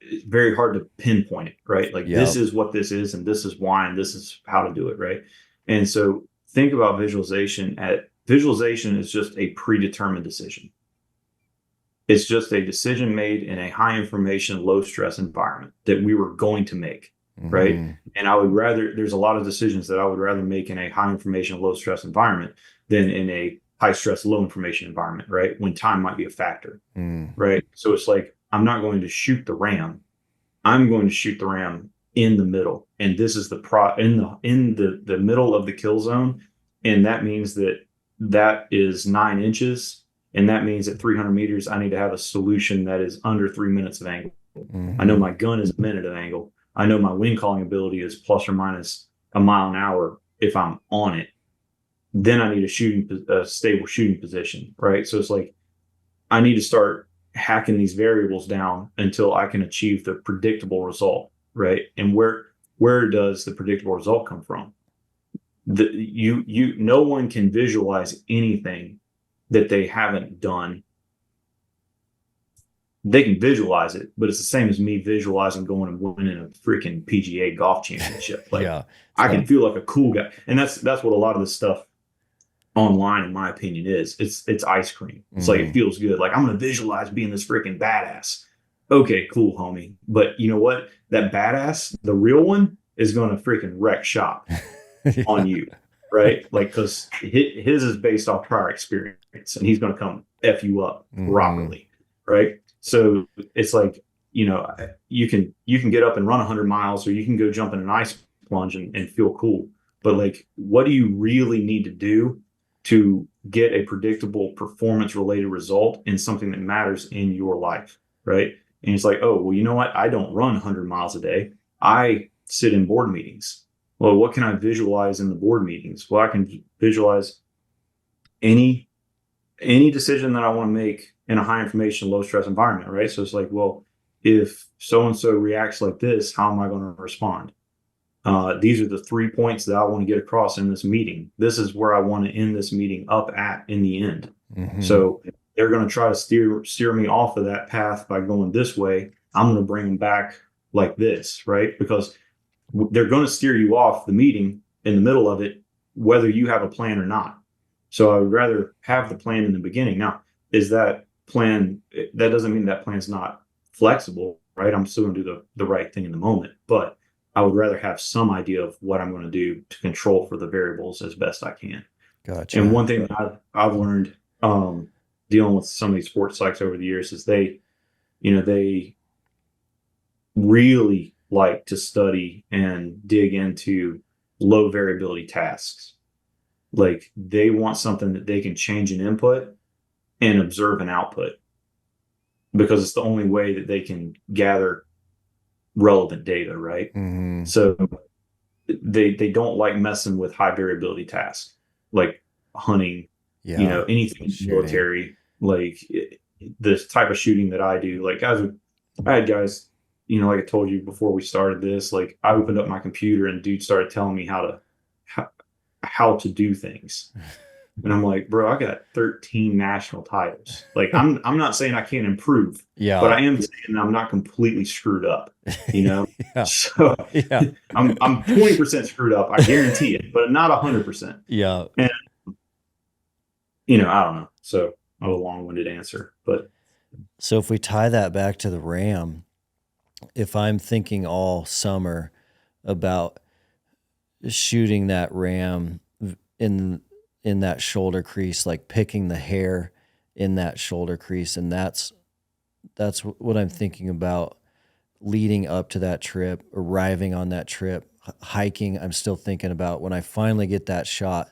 it's very hard to pinpoint it, right? Like, this is what this is, and this is why, and this is how to do it, right? And so think about visualization. Visualization is just a predetermined decision. It's just a decision made in a high information, low stress environment that we were going to make, right? And there's a lot of decisions that I would rather make in a high information, low stress environment than in a high stress, low information environment, right? When time might be a factor, right? So it's like, I'm not going to shoot the ram. I'm going to shoot the ram in the middle. And this is in the middle of the kill zone. And that means that is 9 inches. And that means at 300 meters, I need to have a solution that is under 3 minutes of angle. I know my gun is a minute of angle. I know my wind calling ability is plus or minus a mile an hour if I'm on it. then I need a stable shooting position, right? So it's like I need to start hacking these variables down until I can achieve the predictable result, right? And where does the predictable result come from? No one can visualize anything that they haven't done. They can visualize it, but it's the same as me visualizing going and winning a freaking PGA golf championship. Like, Yeah, I can feel like a cool guy, and that's what a lot of this stuff online, in my opinion, is. It's ice cream. It's like, it feels good. Like, I'm gonna visualize being this freaking badass. Okay, cool, homie. But you know what? That badass, the real one, is gonna freaking wreck shop on you, right? Like, because his is based off prior experience, and he's gonna come f you up properly, right? So it's like, you know, you can get up and run 100 miles, or you can go jump in an ice plunge and feel cool. But like, what do you really need to do to get a predictable performance related result in something that matters in your life, right? And it's like, oh, well, you know what? I don't run 100 miles a day. I sit in board meetings. Well, what can I visualize in the board meetings? Well, I can visualize any decision that I want to make in a high information, low stress environment, right? So it's like, well, if so-and-so reacts like this, how am I going to respond? These are the 3 points that I want to get across in this meeting. This is where I want to end this meeting up at in the end. So if they're going to try to steer me off of that path by going this way, I'm going to bring them back like this, right? Because they're going to steer you off the meeting in the middle of it, whether you have a plan or not. So I would rather have the plan in the beginning. Now, is that plan, that doesn't mean that plan's not flexible, right? I'm still going to do the right thing in the moment, but I would rather have some idea of what I'm going to do to control for the variables as best I can. Gotcha. And one thing that I've learned dealing with some of these sports psychs over the years is they really like to study and dig into low variability tasks. Like, they want something that they can change an input and observe an output, because it's the only way that they can gather relevant data, right? So they don't like messing with high variability tasks like hunting, anything in the military, like this type of shooting that I do. Like, I had guys, like I told you before we started this, like, I opened up my computer and dude started telling me how to do things. And I'm like, bro, I got 13 national titles. Like, I'm not saying I can't improve, but I am saying I'm not completely screwed up, So I'm 20% screwed up. I guarantee it, but not 100%. Yeah. And, I don't know. So a long-winded answer, but. So if we tie that back to the RAM, if I'm thinking all summer about shooting that RAM in that shoulder crease, like picking the hair in that shoulder crease, and that's what I'm thinking about leading up to that trip, arriving on that trip, hiking. I'm still thinking about when I finally get that shot,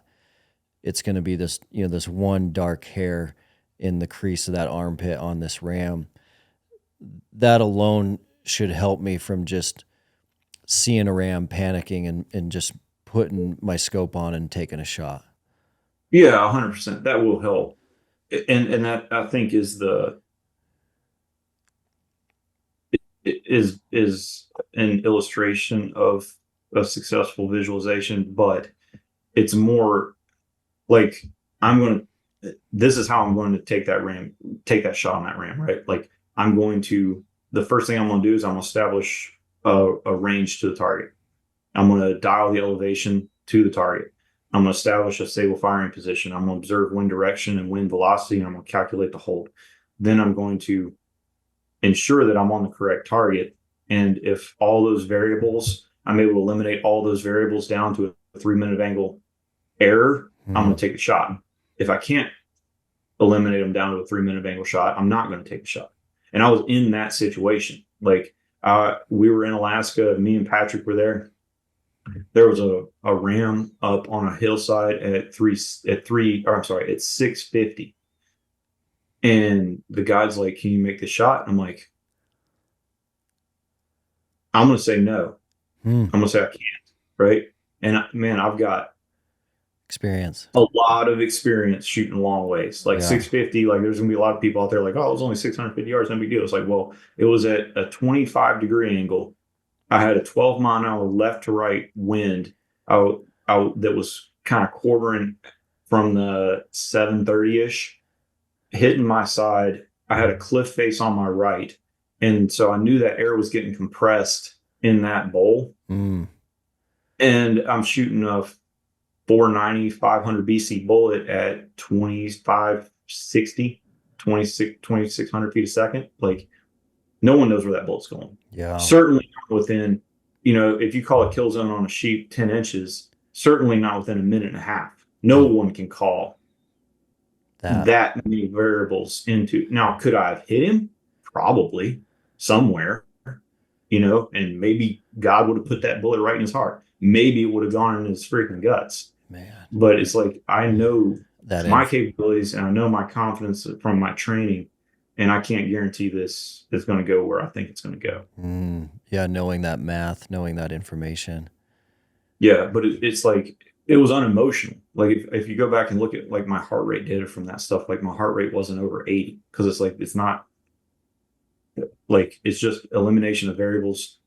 it's going to be this, this one dark hair in the crease of that armpit on this RAM. That alone should help me from just seeing a RAM, panicking, and just putting my scope on and taking a shot. Yeah, 100%. That will help. And that, I think, is an illustration of a successful visualization, but it's more like, this is how I'm going to take that shot on that RAM, right? Like, the first thing I'm going to do is I'm going to establish a range to the target. I'm going to dial the elevation to the target. I'm going to establish a stable firing position. I'm going to observe wind direction and wind velocity, and I'm going to calculate the hold. Then I'm going to ensure that I'm on the correct target. And if all those variables, I'm able to eliminate all those variables down to a 3-minute angle error, I'm going to take the shot. If I can't eliminate them down to a 3-minute angle shot, I'm not going to take the shot. And I was in that situation. Like, we were in Alaska. Me and Patrick were there. There was a RAM up on a hillside at 650. And the guide's like, can you make the shot? I'm like, I'm going to say no. I'm going to say I can't. Right. And man, I've got experience. A lot of experience shooting long ways, like Yeah. 650. Like there's gonna be a lot of people out there like, oh, it was only 650 yards, no big deal. It's like, well, it was at a 25-degree angle. I had a 12-mile-an-hour left to right wind out that was kind of quartering from the 730-ish, hitting my side. I had a cliff face on my right, and so I knew that air was getting compressed in that bowl. Mm. And I'm shooting a 490, 500 BC bullet at 2560, 2600 feet a second. Like, no one knows where that bullet's going. Yeah. Certainly not within, if you call a kill zone on a sheep 10 inches, certainly not within a minute and a half. No one can call that many variables into. Now, could I have hit him? Probably somewhere, and maybe God would have put that bullet right in his heart. Maybe it would have gone in his freaking guts. Man. But it's like, I know that my capabilities and I know my confidence from my training, and I can't guarantee this is going to go where I think it's going to go. Yeah, knowing that math, knowing that information. Yeah, but it's like, it was unemotional. Like if you go back and look at like my heart rate data from that stuff, like my heart rate wasn't over 80, because it's like, it's not like, it's just elimination of variables.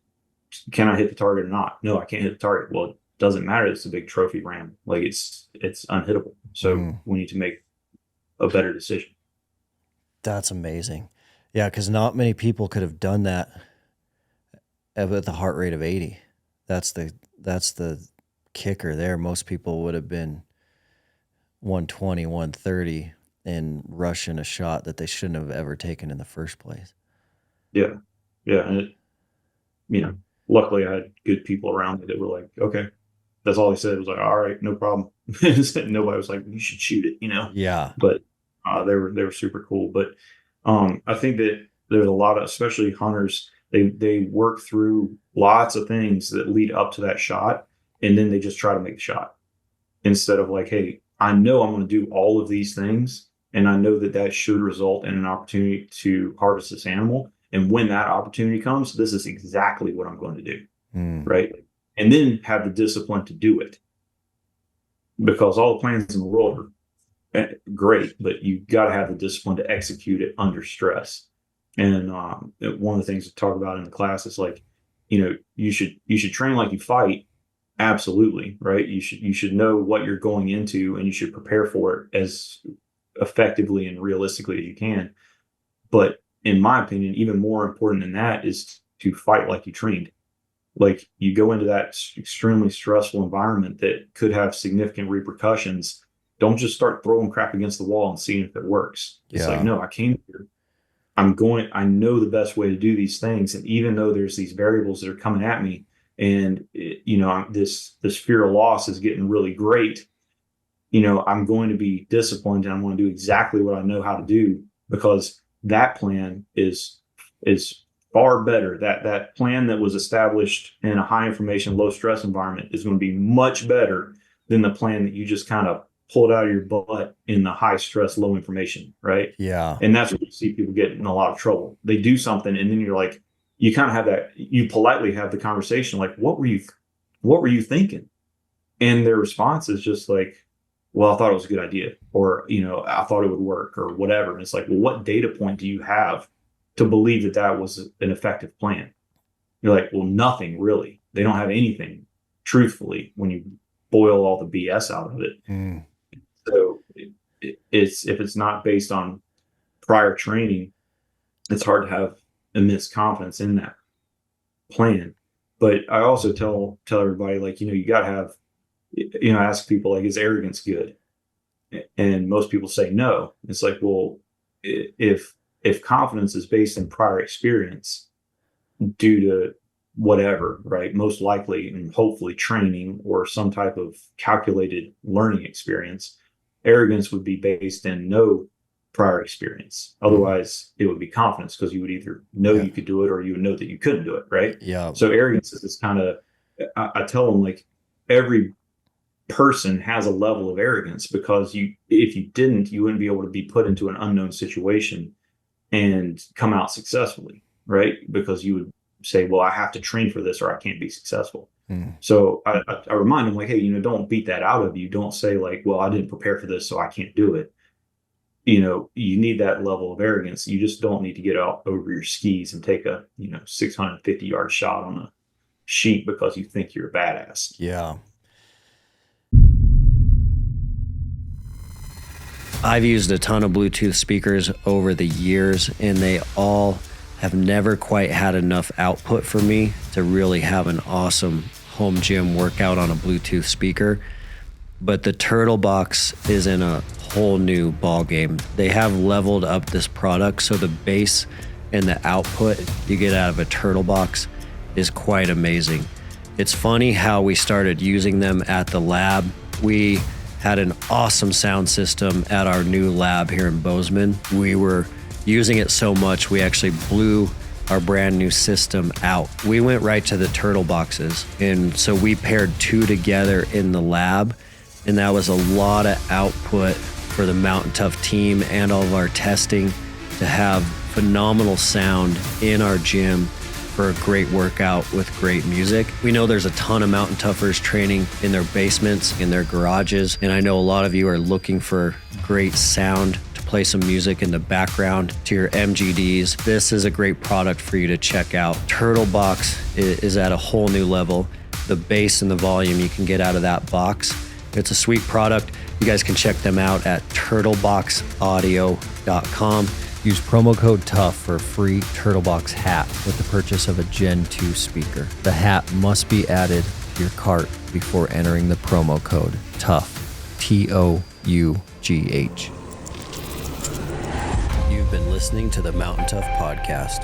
Can I hit the target or not? No, I can't hit the target. Well, it doesn't matter. It's a big trophy ram. Like it's unhittable. So we need to make a better decision. That's amazing. Yeah, because not many people could have done that with a heart rate of 80. That's the kicker there. Most people would have been 120, 130 and rushing a shot that they shouldn't have ever taken in the first place. Yeah. Yeah. And luckily I had good people around me that were like, okay, that's all he said. It was like, all right, no problem. Nobody was like, you should shoot it, Yeah. But they were super cool. But I think that there's a lot of, especially hunters, they work through lots of things that lead up to that shot, and then they just try to make the shot instead of like, hey, I know I'm going to do all of these things, and I know that should result in an opportunity to harvest this animal. And when that opportunity comes, this is exactly what I'm going to do. Right. And then have the discipline to do it, because all the plans in the world are great, but you've got to have the discipline to execute it under stress. And one of the things to talk about in the class is like, you should train like you fight. Absolutely. Right. You should know what you're going into, and you should prepare for it as effectively and realistically as you can. But in my opinion, even more important than that is to fight like you trained. Like, you go into that extremely stressful environment that could have significant repercussions. Don't just start throwing crap against the wall and seeing if it works. It's like, no, I came here. I know the best way to do these things. And even though there's these variables that are coming at me, and this fear of loss is getting really great, I'm going to be disciplined, and I'm going to do exactly what I know how to do, because that plan is far better. That plan that was established in a high information, low stress environment is going to be much better than the plan that you just kind of pulled out of your butt in the high stress, low information. Right. Yeah. And that's where you see people get in a lot of trouble. They do something, and then you're like, you kind of have that, you politely have the conversation like, what were you thinking? And their response is just like, well, I thought it was a good idea, or, I thought it would work, or whatever. And it's like, well, what data point do you have to believe that was an effective plan? You're like, well, nothing really. They don't have anything, truthfully, when you boil all the BS out of it. So if it's not based on prior training, it's hard to have immense confidence in that plan. But I also tell everybody, like, you got to have, ask people, like, is arrogance good? And most people say no. It's like, well, if confidence is based in prior experience due to whatever, right, most likely and hopefully training or some type of calculated learning experience, arrogance would be based in no prior experience. Otherwise, it would be confidence, because you would either know you could do it, or you would know that you couldn't do it, right? Yeah. So arrogance is this kind of, I tell them, like, every person has a level of arrogance, because if you didn't, you wouldn't be able to be put into an unknown situation and come out successfully, right? Because you would say, well, I have to train for this or I can't be successful. Mm. So I remind them like, hey, don't beat that out of you. Don't say like, well, I didn't prepare for this, so I can't do it. You need that level of arrogance. You just don't need to get out over your skis and take a 650-yard shot on a sheep because you think you're a badass. Yeah. I've used a ton of Bluetooth speakers over the years, and they all have never quite had enough output for me to really have an awesome home gym workout on a Bluetooth speaker. But the Turtle Box is in a whole new ball game. They have leveled up this product, so the bass and the output you get out of a Turtle Box is quite amazing. It's funny how we started using them at the lab. We had an awesome sound system at our new lab here in Bozeman. We were using it so much, we actually blew our brand new system out. We went right to the Turtle Boxes, and so we paired two together in the lab, and that was a lot of output for the Mountain Tough team and all of our testing to have phenomenal sound in our gym for a great workout with great music. We know there's a ton of Mountain Toughers training in their basements, in their garages, and I know a lot of you are looking for great sound to play some music in the background to your MGDs. This is a great product for you to check out. Turtle Box is at a whole new level. The bass and the volume you can get out of that box. It's a sweet product. You guys can check them out at turtleboxaudio.com. Use promo code TOUGH for a free Turtlebox hat with the purchase of a Gen 2 speaker. The hat must be added to your cart before entering the promo code TOUGH, TOUGH. You've been listening to the Mountain Tough Podcast.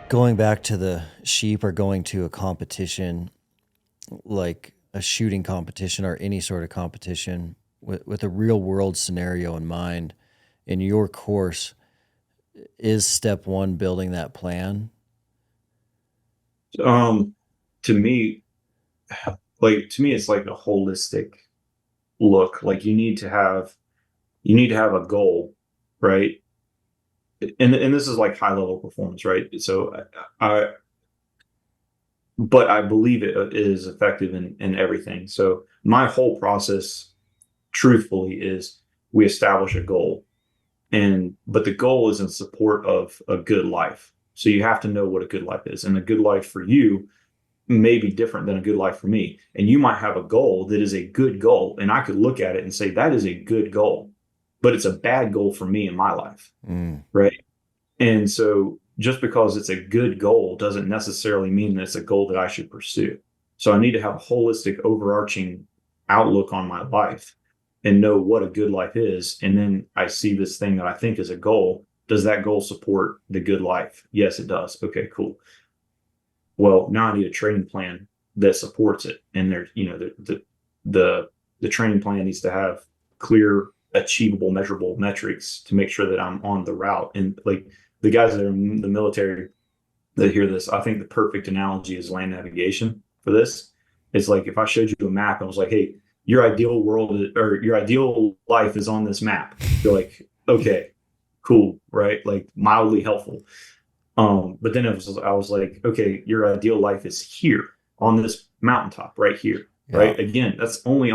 Going back to the sheep or going to a competition, like a shooting competition or any sort of competition with a real world scenario in mind, in your course, is step one building that plan? To me, it's like a holistic look. Like you need to have a goal, right? And this is like high level performance, right? So but I believe it is effective in everything. So my whole process, truthfully, is we establish a goal, but the goal is in support of a good life. So you have to know what a good life is, and a good life for you may be different than a good life for me. And you might have a goal that is a good goal, and I could look at it and say that is a good goal, but it's a bad goal for me in my life, right? And so just because it's a good goal doesn't necessarily mean that it's a goal that I should pursue. So I need to have a holistic, overarching outlook on my life and know what a good life is. And then I see this thing that I think is a goal. Does that goal support the good life? Yes, it does. Okay, cool. Well, now I need a training plan that supports it. And there's, the training plan needs to have clear, achievable, measurable metrics to make sure that I'm on the route. And like the guys that are in the military that hear this, I think the perfect analogy is land navigation for this. It's like if I showed you a map and I was like, hey, your ideal world or your ideal life is on this map. You're like, okay, cool, right? Like mildly helpful. But then I was like, okay, your ideal life is here on this mountaintop right here, right? Again, that's only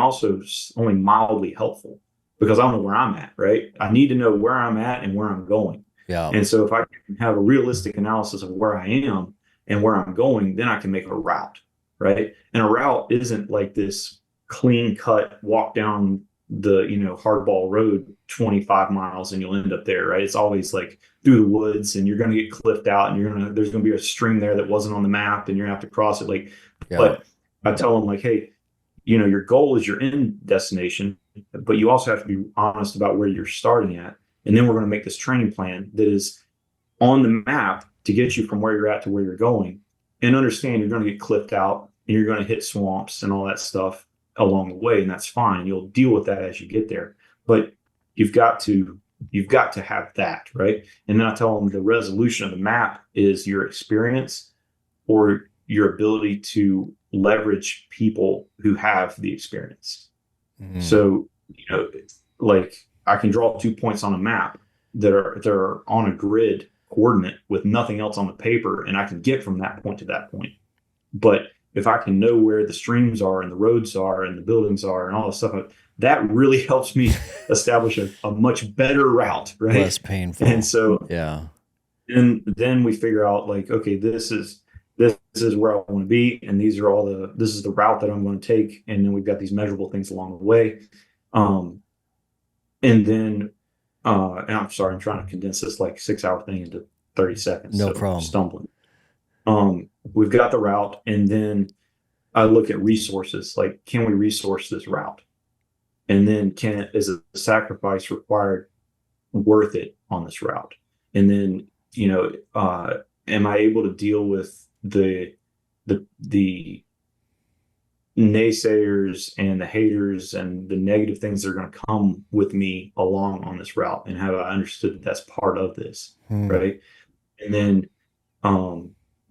mildly helpful because I don't know where I'm at, right? I need to know where I'm at and where I'm going. Yeah. And so if I can have a realistic analysis of where I am and where I'm going, then I can make a route, right? And a route isn't like this clean cut walk down the hardball road 25 miles and you'll end up there, right? It's always like through the woods and you're going to get cliffed out and there's going to be a stream there that wasn't on the map and you're going to have to cross it. But I tell them like, hey, your goal is your end destination, but you also have to be honest about where you're starting at. And then we're going to make this training plan that is on the map to get you from where you're at to where you're going, and understand you're going to get clipped out and you're going to hit swamps and all that stuff along the way. And that's fine. You'll deal with that as you get there, but you've got to have that, right? And then I tell them the resolution of the map is your experience or your ability to leverage people who have the experience. Mm-hmm. So, like I can draw 2 points on a map that are on a grid coordinate with nothing else on the paper, and I can get from that point to that point. But if I can know where the streams are and the roads are and the buildings are and all this stuff, that really helps me establish a much better route, right? Less painful. And so, yeah. And then we figure out like, okay, this is where I want to be, and this is the route that I'm going to take, and then we've got these measurable things along the way. And then, and I'm sorry, I'm trying to condense this like 6-hour thing into 30 seconds. No problem. I'm stumbling. We've got the route, and then I look at resources. Like, can we resource this route? And then is the sacrifice required worth it on this route? And then, am I able to deal with the naysayers and the haters and the negative things that are going to come with me along on this route? And have I understood that that's part of this, right? And then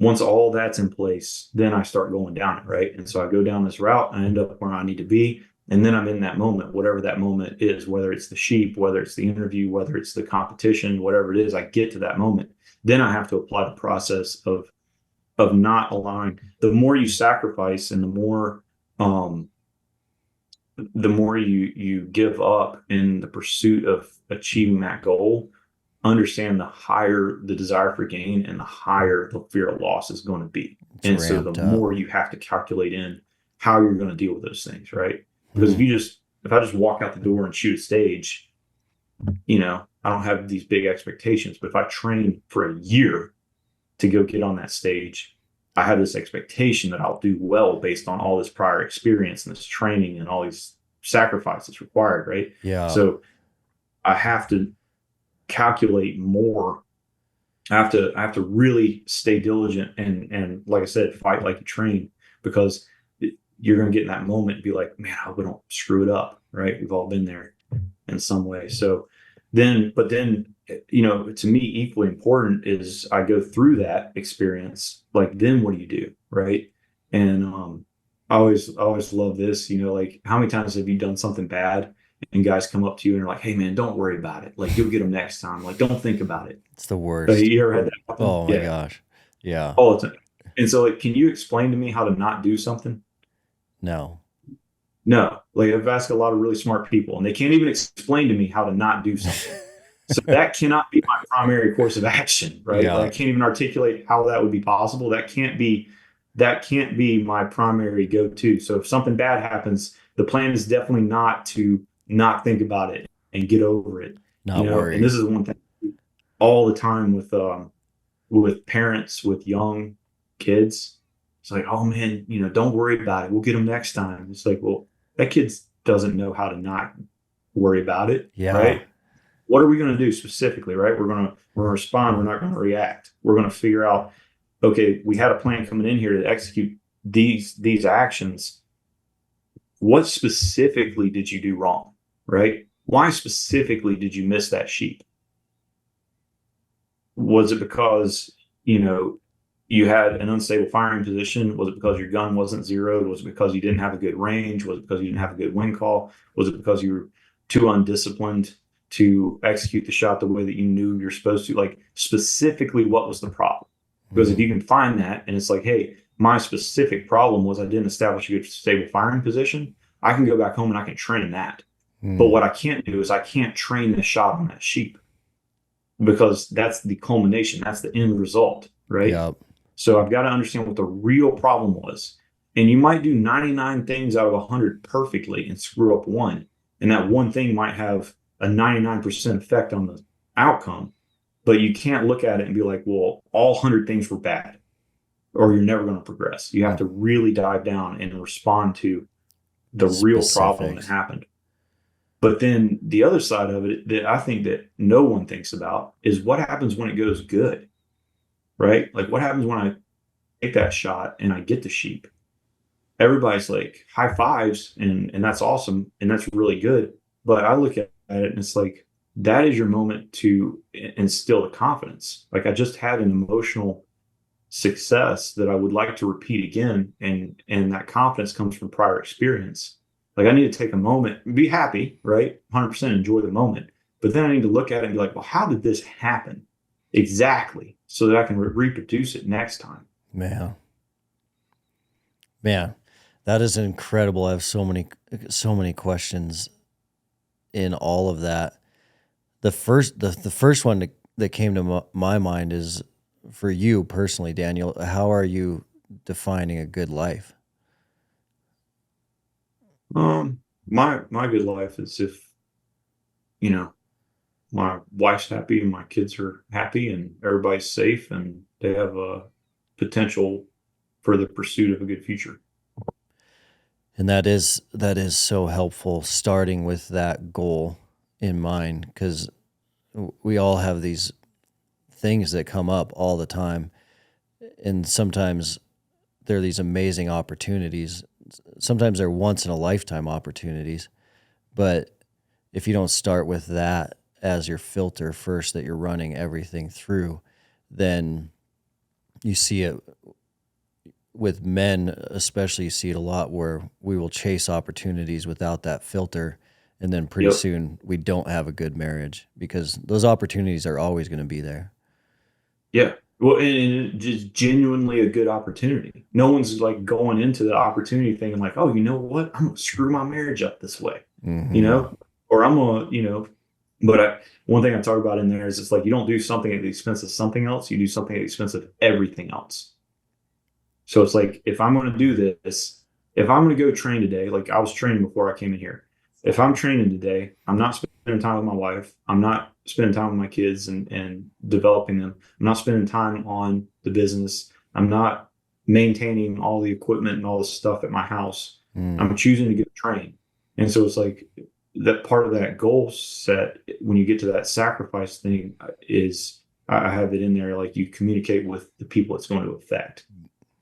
once all that's in place, then I start going down it, right? And so I go down this route and I end up where I need to be. And then I'm in that moment, whatever that moment is, whether it's the sheep, whether it's the interview, whether it's the competition, whatever it is, I get to that moment. Then I have to apply the process of not allowing. The more you sacrifice and the more you give up in the pursuit of achieving that goal, understand the higher the desire for gain and the higher the fear of loss is going to be. And so the more you have to calculate in how you're going to deal with those things, right? Because if I just walk out the door and shoot a stage, I don't have these big expectations. But if I train for a year to go get on that stage, I have this expectation that I'll do well based on all this prior experience and this training and all these sacrifices required, right? Yeah. So I have to calculate more. I have to really stay diligent and like I said, fight like you train, because you're going to get in that moment and be like, man, I hope I don't screw it up, right? We've all been there in some way. So then, to me, equally important is I go through that experience. Like, then what do you do, right? And I always love this, like, how many times have you done something bad and guys come up to you and are like, hey man, don't worry about it. Like, you'll get them next time. Like, don't think about it. It's the worst. You ever had that happen? Oh my gosh. Yeah. All the time. And so, like, can you explain to me how to not do something? No. Like, I've asked a lot of really smart people and they can't even explain to me how to not do something. So that cannot be my primary course of action, right? Yeah. Like, I can't even articulate how that would be possible. That can't be my primary go-to. So if something bad happens, the plan is definitely not to not think about it and get over it. Not worry. And this is one thing all the time with parents with young kids. It's like, oh man, don't worry about it. We'll get them next time. It's like, well, that kid doesn't know how to not worry about it. Yeah. Right. What are we going to do specifically? Right. We're going to respond. We're not going to react. We're going to figure out, okay, we had a plan coming in here to execute these actions. What specifically did you do wrong? Right. Why specifically did you miss that sheep? Was it because, you had an unstable firing position? Was it because your gun wasn't zeroed? Was it because you didn't have a good range? Was it because you didn't have a good wind call? Was it because you were too undisciplined to execute the shot the way that you knew you're supposed to? Like, specifically, what was the problem? Because if you can find that and it's like, hey, my specific problem was I didn't establish a good stable firing position, I can go back home and I can train that. But what I can't do is I can't train the shot on that sheep, because that's the culmination. That's the end result, right? Yep. So I've got to understand what the real problem was. And you might do 99 things out of 100 perfectly and screw up one. And that one thing might have a 99% effect on the outcome. But you can't look at it and be like, well, all 100 things were bad, or you're never going to progress. You have to really dive down and respond to the real problem that happened. But then the other side of it that I think that no one thinks about is what happens when it goes good, right? Like, what happens when I take that shot and I get the sheep? Everybody's like, high fives, and that's awesome, and that's really good. But I look at it and it's like, that is your moment to instill the confidence. Like, I just had an emotional success that I would like to repeat again, and that confidence comes from prior experience. Like, I need to take a moment, be happy, right? 100% enjoy the moment. But then I need to look at it and be like, well, how did this happen? exactly, so that I can reproduce it next time. Man, that is incredible. I have so many questions in all of that. The first one that came to my mind is for you personally, Daniel. How are you defining a good life? My good life is if, you know, my wife's happy and my kids are happy and everybody's safe and they have a potential for the pursuit of a good future. And that is so helpful, starting with that goal in mind, because we all have these things that come up all the time, and sometimes they're these amazing opportunities. Sometimes they're once in a lifetime opportunities, but if you don't start with that as your filter first that you're running everything through, then you see it with men, especially. You see it a lot where we will chase opportunities without that filter, and then pretty soon we don't have a good marriage because those opportunities are always going to be there. Yeah. Well, and just genuinely a good opportunity. No one's like going into the opportunity thing and like, oh, you know what? I'm going to screw my marriage up this way, or I'm going to, but one thing I talk about in there is it's like, you don't do something at the expense of something else. You do something at the expense of everything else. So it's like, if I'm going to do this, if I'm going to go train today, like I was training before I came in here, if I'm training today, I'm not spending time with my wife. I'm not spending time with my kids and developing them. I'm not spending time on the business. I'm not maintaining all the equipment and all the stuff at my house. I'm choosing to go train. And so it's like that part of that goal set, when you get to that sacrifice thing, is I have it in there, like you communicate with the people it's going to affect.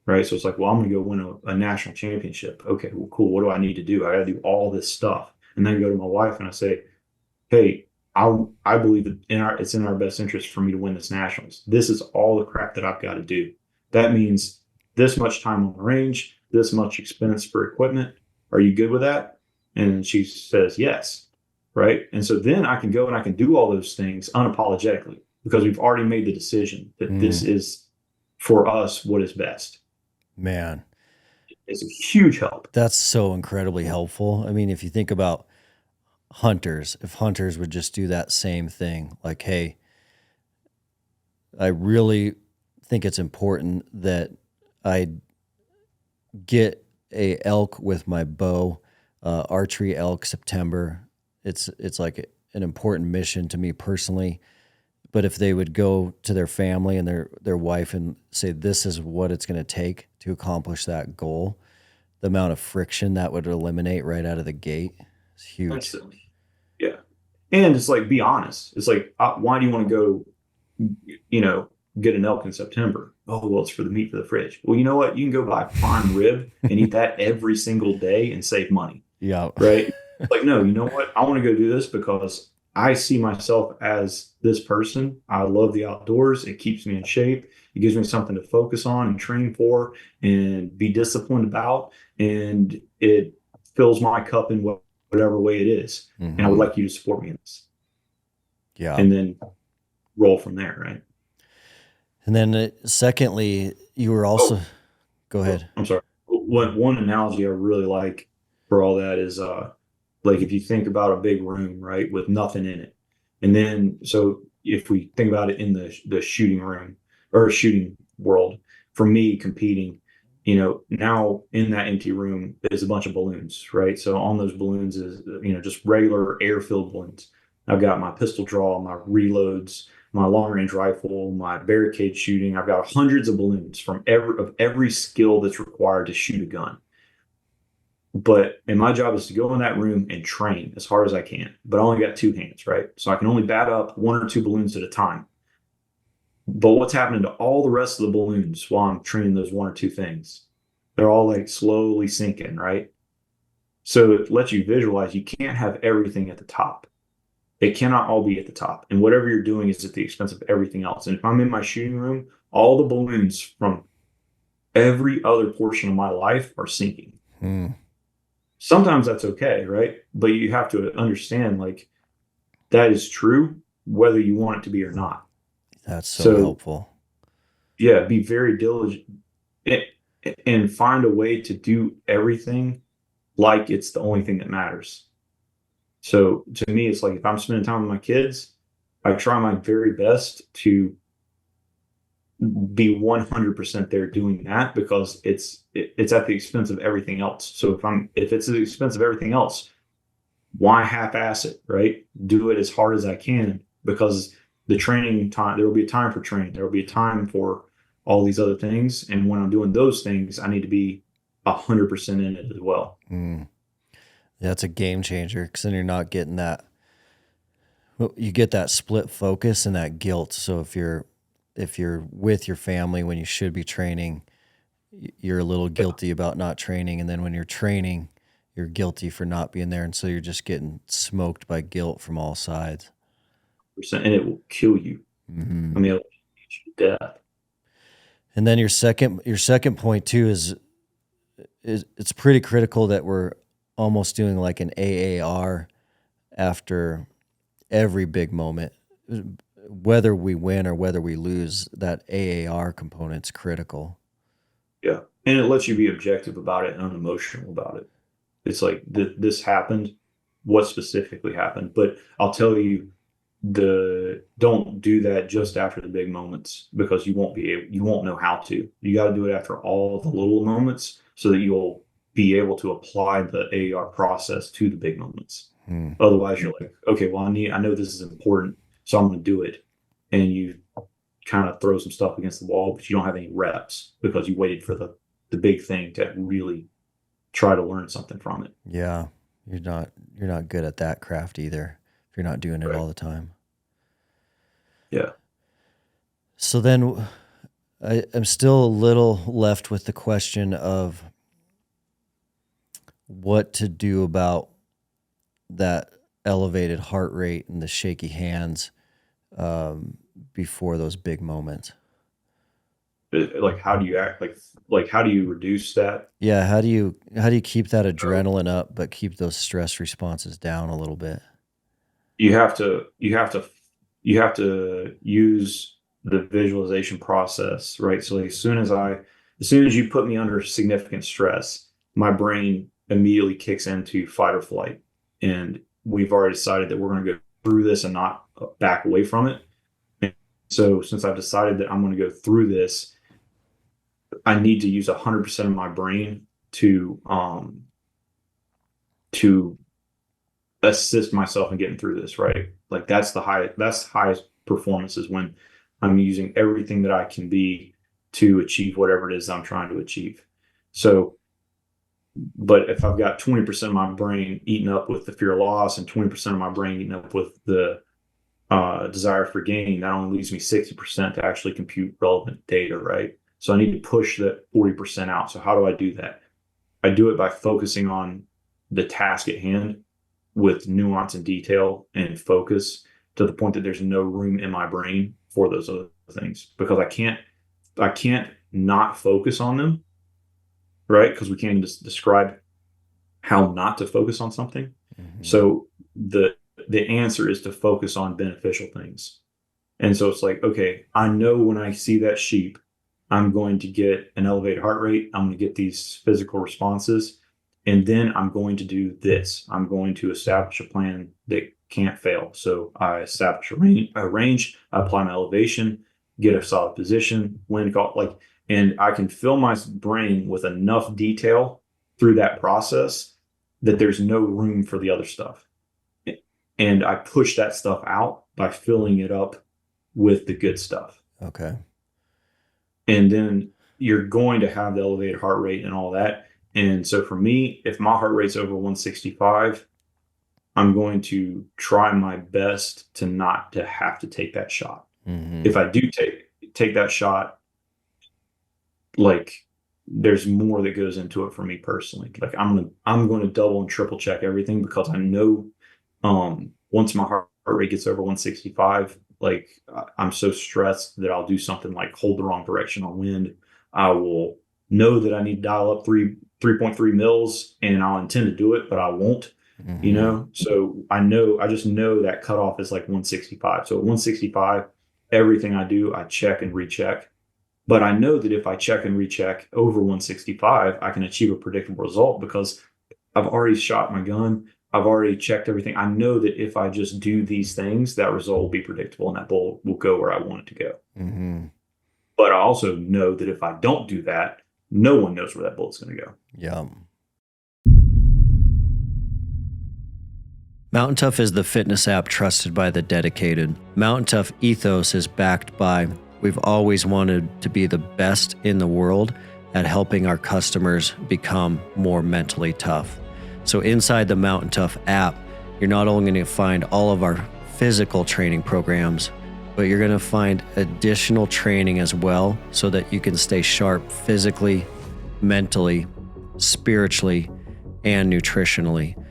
Right. So it's like, well, I'm going to go win a national championship. Okay, well, cool. What do I need to do? I got to do all this stuff. And then I go to my wife and I say, hey, I believe that it's in our best interest for me to win this nationals. This is all the crap that I've got to do. That means this much time on the range, this much expense for equipment. Are you good with that? And she says, yes. Right. And so then I can go and I can do all those things unapologetically because we've already made the decision that this is for us what is best. Man, it's a huge help. That's so incredibly helpful. I mean, if you think about hunters, if hunters would just do that same thing, like, hey, I really think it's important that I get a elk with my bow, archery elk September. It's like an important mission to me personally. But if they would go to their family and their wife and say, this is what it's going to take to accomplish that goal, the amount of friction that would eliminate right out of the gate is huge. Instantly. Yeah. And it's like, be honest. It's like, why do you want to go, get an elk in September? Oh, well, it's for the meat for the fridge. Well, you know what? You can go buy prime rib and eat that every single day and save money. Yeah. Right. Like, no, you know what? I want to go do this because I see myself as this person. I love the outdoors. It keeps me in shape. It gives me something to focus on and train for and be disciplined about. And it fills my cup in whatever way it is. And I would like you to support me in this. Yeah. And then roll from there, right? And then secondly, you were also, go ahead. I'm sorry. One analogy I really like for all that is, like if you think about a big room, right, with nothing in it. And then, so if we think about it in the shooting room or shooting world, for me competing, now in that empty room is a bunch of balloons, right? So on those balloons is, just regular air-filled balloons. I've got my pistol draw, my reloads, my long-range rifle, my barricade shooting. I've got hundreds of balloons from every skill that's required to shoot a gun. And my job is to go in that room and train as hard as I can. But I only got two hands, right? So I can only bat up one or two balloons at a time. But what's happening to all the rest of the balloons while I'm training those one or two things? They're all like slowly sinking, right? So it lets you visualize you can't have everything at the top. It cannot all be at the top. And whatever you're doing is at the expense of everything else. And if I'm in my shooting room, all the balloons from every other portion of my life are sinking. Sometimes that's okay, right? But you have to understand, like, that is true, whether you want it to be or not. That's so So helpful. yeah, be very diligent a- and find a way to do everything like it's the only thing that matters. So to me, it's like if I'm spending time with my kids, I try my very best to be 100% there doing that because it's at the expense of everything else. So if it's at the expense of everything else, why half-ass it, right? Do it as hard as I can because the training time, there will be a time for training. There will be a time for all these other things. And when I'm doing those things, I need to be 100% in it as well. Mm. That's a game changer because then you're not getting that. You get that split focus and that guilt. So if you're with your family when you should be training, you're a little guilty about not training, and then when you're training, you're guilty for not being there, and so you're just getting smoked by guilt from all sides. And it will kill you. Mm-hmm. I mean, it will beat you to death. And then your second point too is it's pretty critical that we're almost doing like an AAR after every big moment, whether we win or whether we lose. That AAR component's critical. Yeah. And it lets you be objective about it and unemotional about it. It's like this happened, what specifically happened. But I'll tell you, don't do that just after the big moments because you won't know how to. You got to do it after all the little moments so that you'll be able to apply the AAR process to the big moments. Hmm. Otherwise, you're like, okay, well, I know this is important, so I'm going to do it, and you kind of throw some stuff against the wall, but you don't have any reps because you waited for the big thing to really try to learn something from it. Yeah, you're not good at that craft either if you're not doing it Right. all the time. Yeah. So then I'm still a little left with the question of what to do about that elevated heart rate and the shaky hands before those big moments. Like how do you act like how do you reduce that? Yeah, how do you keep that adrenaline up but keep those stress responses down a little bit? You have to use the visualization process, right? So like as soon as you put me under significant stress, my brain immediately kicks into fight or flight, and we've already decided that we're going to go through this and not back away from it. And so since I've decided that I'm going to go through this, I need to use 100% of my brain to assist myself in getting through this, right? Like that's the highest performance is when I'm using everything that I can be to achieve whatever it is I'm trying to achieve. So, but if I've got 20% of my brain eaten up with the fear of loss and 20% of my brain eaten up with the desire for gain, that only leaves me 60% to actually compute relevant data, right? So I need to push that 40% out. So how do I do that? I do it by focusing on the task at hand with nuance and detail and focus to the point that there's no room in my brain for those other things because I can't not focus on them, right? Because we can't just describe how not to focus on something. Mm-hmm. So the answer is to focus on beneficial things. And so it's like, okay, I know when I see that sheep, I'm going to get an elevated heart rate. I'm going to get these physical responses. And then I'm going to do this. I'm going to establish a plan that can't fail. So I establish a range, I apply my elevation, get a solid position, wind call, and I can fill my brain with enough detail through that process that there's no room for the other stuff. And I push that stuff out by filling it up with the good stuff. Okay. And then you're going to have the elevated heart rate and all that. And so for me, if my heart rate's over 165, I'm going to try my best to not to have to take that shot. Mm-hmm. If I do take that shot, like there's more that goes into it for me personally. Like I'm going to double and triple check everything because I know once my heart rate gets over 165, like I'm so stressed that I'll do something like hold the wrong direction on wind. I will know that I need to dial up 3.3 mils and I'll intend to do it, but I won't, mm-hmm. you know? So I just know that cutoff is like 165. So at 165, everything I do, I check and recheck. But I know that if I check and recheck over 165, I can achieve a predictable result because I've already shot my gun. I've already checked everything. I know that if I just do these things, that result will be predictable and that bull will go where I want it to go. Mm-hmm. But I also know that if I don't do that, no one knows where that bullet's going to go. Yeah. Mountain Tough is the fitness app trusted by the dedicated. Mountain Tough ethos is backed by, we've always wanted to be the best in the world at helping our customers become more mentally tough. So inside the Mountain Tough app, you're not only going to find all of our physical training programs, but you're going to find additional training as well so that you can stay sharp physically, mentally, spiritually, and nutritionally.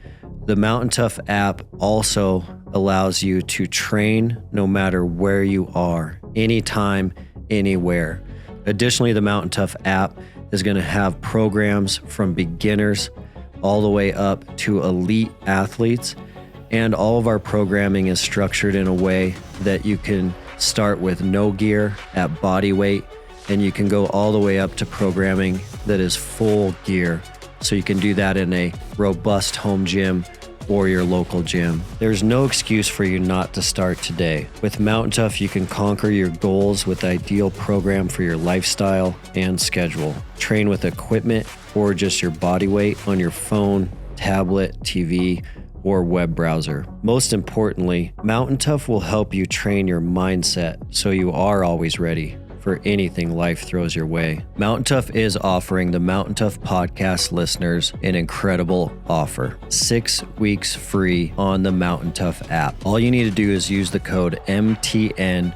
The Mountain Tough app also allows you to train no matter where you are, anytime, anywhere. Additionally, the Mountain Tough app is going to have programs from beginners all the way up to elite athletes. And all of our programming is structured in a way that you can start with no gear at body weight, and you can go all the way up to programming that is full gear. So you can do that in a robust home gym or your local gym. There's no excuse for you not to start today. With Mountain Tough, you can conquer your goals with the ideal program for your lifestyle and schedule. Train with equipment or just your body weight on your phone, tablet, TV, or web browser. Most importantly, Mountain Tough will help you train your mindset so you are always ready for anything life throws your way. Mountain Tough is offering the Mountain Tough podcast listeners an incredible offer. 6 weeks free on the Mountain Tough app. All you need to do is use the code MTNPOD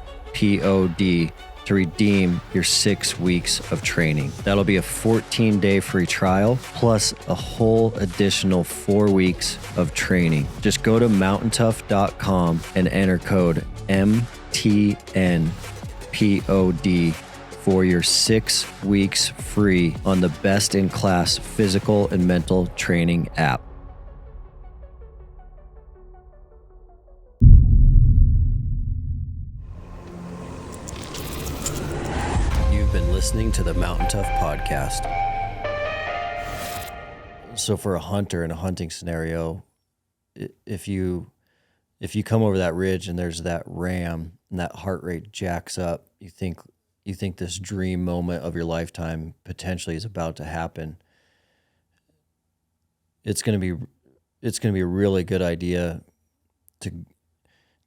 to redeem your 6 weeks of training. That'll be a 14-day free trial plus a whole additional 4 weeks of training. Just go to mountaintough.com and enter code MTNPOD for your 6 weeks free on the best-in-class physical and mental training app. You've been listening to the Mountain Tough podcast. So for a hunter in a hunting scenario, if you come over that ridge and there's that ram and that heart rate jacks up, you think this dream moment of your lifetime potentially is about to happen. It's going to be a really good idea to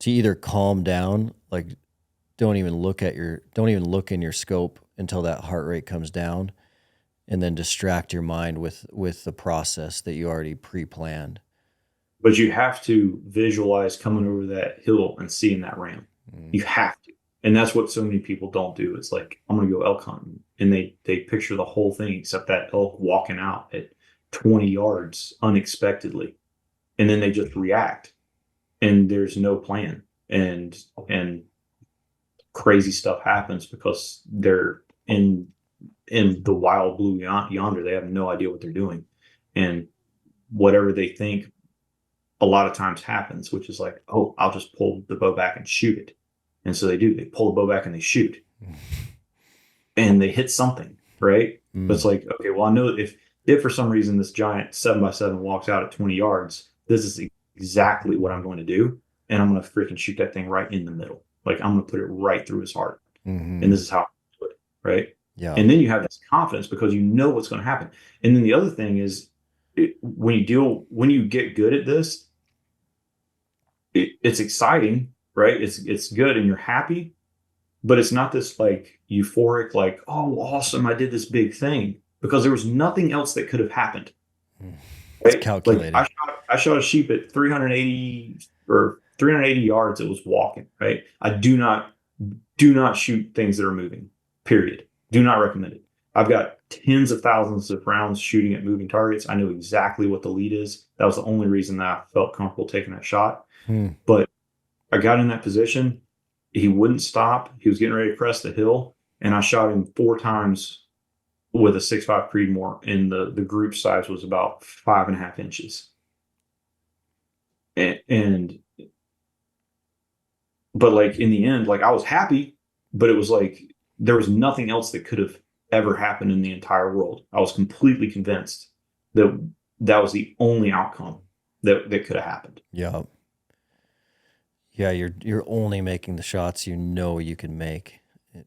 either calm down, like don't even look in your scope until that heart rate comes down, and then distract your mind with the process that you already pre-planned. But you have to visualize coming over that hill and seeing that ram. You have to. And that's what so many people don't do. It's like, I'm going to go elk hunting. And they picture the whole thing except that elk walking out at 20 yards unexpectedly. And then they just react. And there's no plan. And crazy stuff happens because they're in the wild blue yonder. They have no idea what they're doing. And whatever they think a lot of times happens, which is like, oh, I'll just pull the bow back and shoot it. And so they do. They pull the bow back and they shoot. And they hit something, right? But it's like, okay, well, I know if for some reason this giant 7x7 walks out at 20 yards, this is exactly what I'm going to do. And I'm going to freaking shoot that thing right in the middle. Like, I'm going to put it right through his heart. And this is how I do it, right? Yeah. And then you have this confidence because you know what's going to happen. And then the other thing is, when you get good at this, it's exciting, right? It's good and you're happy, but it's not this like euphoric, like, oh, awesome, I did this big thing, because there was nothing else that could have happened. Right? It's calculated. Like I shot a sheep at 380 yards. It was walking, right? I do not shoot things that are moving, period. Do not recommend it. I've got tens of thousands of rounds shooting at moving targets. I know exactly what the lead is. That was the only reason that I felt comfortable taking that shot. But I got in that position. He wouldn't stop. He was getting ready to crest the hill. And I shot him 4 times with a 6.5 Creedmoor. And the group size was about 5.5 inches. And but like in the end, like I was happy, but it was like there was nothing else that could have ever happened in the entire world. I was completely convinced that that was the only outcome that could have happened. Yeah. Yeah, you're only making the shots you know you can make.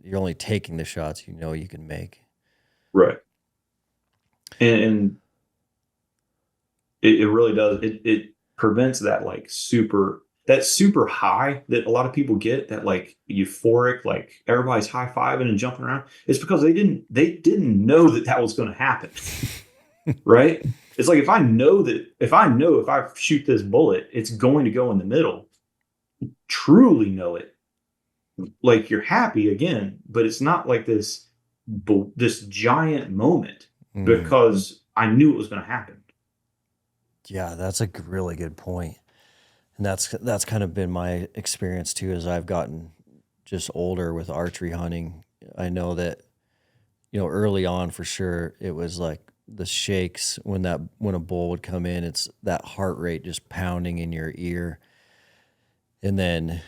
You're only taking the shots you know you can make. Right. And it really does. It prevents that like super high that a lot of people get, that like euphoric, like everybody's high fiving and jumping around. It's because they didn't know that was going to happen. Right. It's like if I know if I shoot this bullet, it's going to go in the middle, truly know it, like you're happy again, but it's not like this giant moment because I knew it was going to happen. Yeah, that's a really good point. And that's kind of been my experience too, as I've gotten just older with archery hunting. I know that, early on for sure, it was like the shakes when a bull would come in, it's that heart rate just pounding in your ear. And then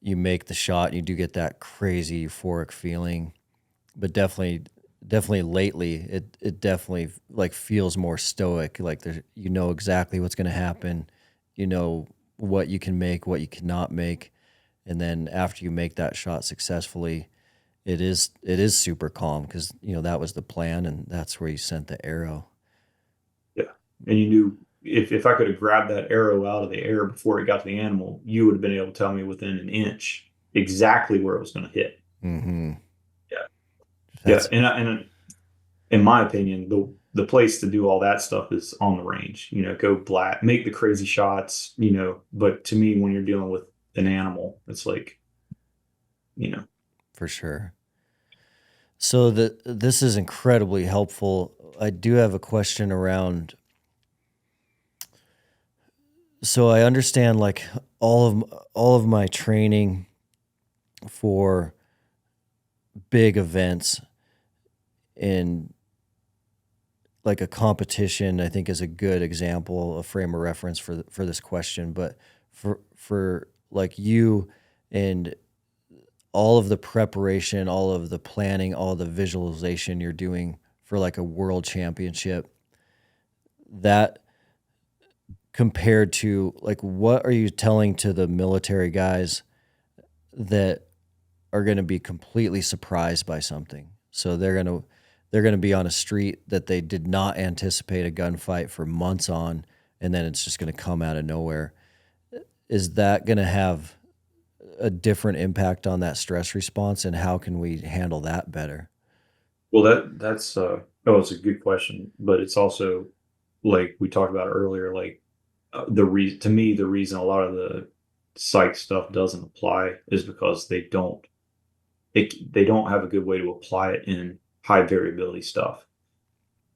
you make the shot and you do get that crazy euphoric feeling. But definitely lately, it definitely like feels more stoic. Like exactly what's going to happen. What you can make, what you cannot make. And then after you make that shot successfully, it is super calm because, that was the plan and that's where you sent the arrow. Yeah. And you knew if I could have grabbed that arrow out of the air before it got to the animal, you would have been able to tell me within an inch exactly where it was going to hit. Mm-hmm. Yeah. And in my opinion, the place to do all that stuff is on the range. Go black, make the crazy shots. But to me, when you're dealing with an animal, it's like, for sure. So this is incredibly helpful. I do have a question around. So I understand like all of my training for big events in like a competition, I think is a good example, a frame of reference for this question. But for like you and all of the preparation, all of the planning, all the visualization you're doing for like a world championship, that compared to like, what are you telling to the military guys that are going to be completely surprised by something? So they're going to be on a street that they did not anticipate a gunfight for months on, and then it's just going to come out of nowhere. Is that going to have a different impact on that stress response, and how can we handle that better? Well, that's it's a good question, but it's also like we talked about earlier, like the reason a lot of the psych stuff doesn't apply is because they don't have a good way to apply it in high variability stuff.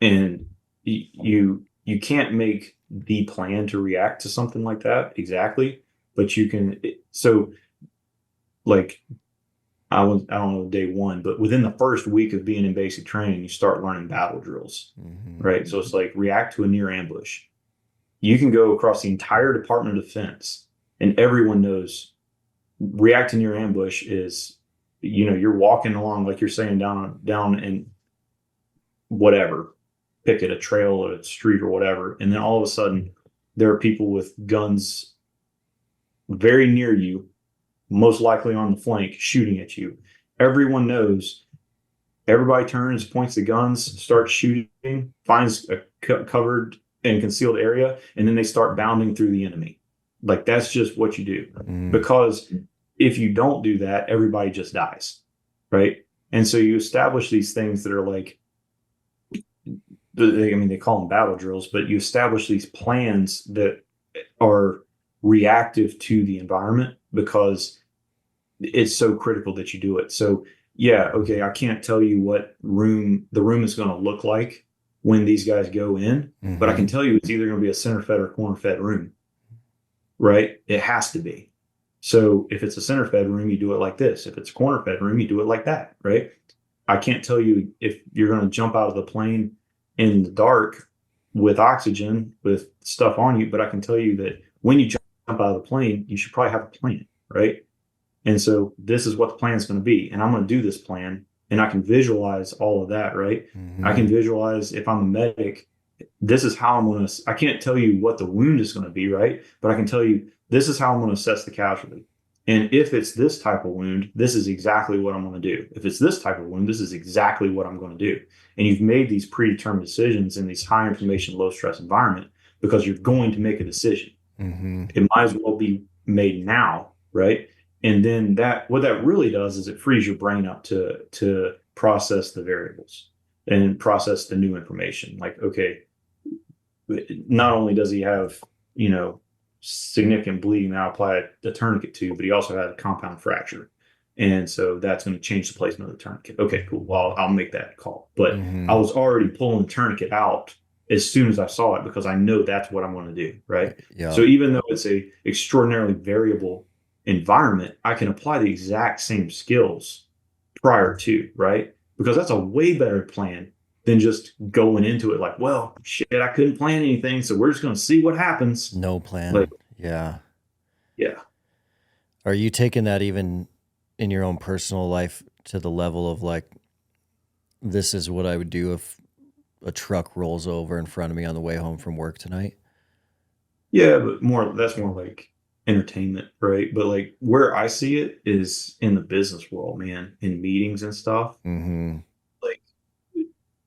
And you can't make the plan to react to something like that exactly, but you can. So like I don't know day one, but within the first week of being in basic training, you start learning battle drills, right? So it's like react to a near ambush. You can go across the entire Department of Defense and everyone knows react to near ambush is, you're walking along, like you're saying, down and whatever, pick it, a trail or a street or whatever. And then all of a sudden there are people with guns very near you, most likely on the flank, shooting at you. Everyone knows. Everybody turns, points the guns, starts shooting, finds a covered and concealed area, and then they start bounding through the enemy. Like that's just what you do. Because if you don't do that, everybody just dies, right? And so you establish these things that are like, they call them battle drills, but you establish these plans that are reactive to the environment because it's so critical that you do it. So yeah, okay, I can't tell you what the room is going to look like when these guys go in, but I can tell you it's either going to be a center fed or corner fed room, right? It has to be. So if it's a center fed room, you do it like this. If it's a corner fed room, you do it like that, right? I can't tell you if you're going to jump out of the plane in the dark with oxygen, with stuff on you, but I can tell you that when you jump out of the plane, you should probably have a plan, right? And so this is what the plan is going to be. And I'm going to do this plan. And I can visualize all of that, right? I can visualize if I'm a medic, this is how I'm going to, I can't tell you what the wound is going to be, right? But I can tell you, this is how I'm going to assess the casualty. And if it's this type of wound, this is exactly what I'm going to do. If it's this type of wound, this is exactly what I'm going to do. And you've made these predetermined decisions in these high information, low stress environment because you're going to make a decision. It might as well be made now, right? And then what that really does is it frees your brain up to process the variables and process the new information. Like, okay, not only does he have, significant bleeding that I'll apply the tourniquet to, but he also had a compound fracture. And so that's going to change the placement of the tourniquet. Okay, cool. Well, I'll make that call. But I was already pulling the tourniquet out as soon as I saw it because I know that's what I'm going to do, right? Yeah. So even though it's a extraordinarily variable environment, I can apply the exact same skills prior to, right? Because that's a way better plan than just going into it like, well, shit, I couldn't plan anything, so we're just going to see what happens. No plan. Like, yeah. Yeah. Are you taking that even in your own personal life to the level of like, this is what I would do if a truck rolls over in front of me on the way home from work tonight? Yeah, but that's more like entertainment, right? But like where I see it is in the business world, man, in meetings and stuff. Like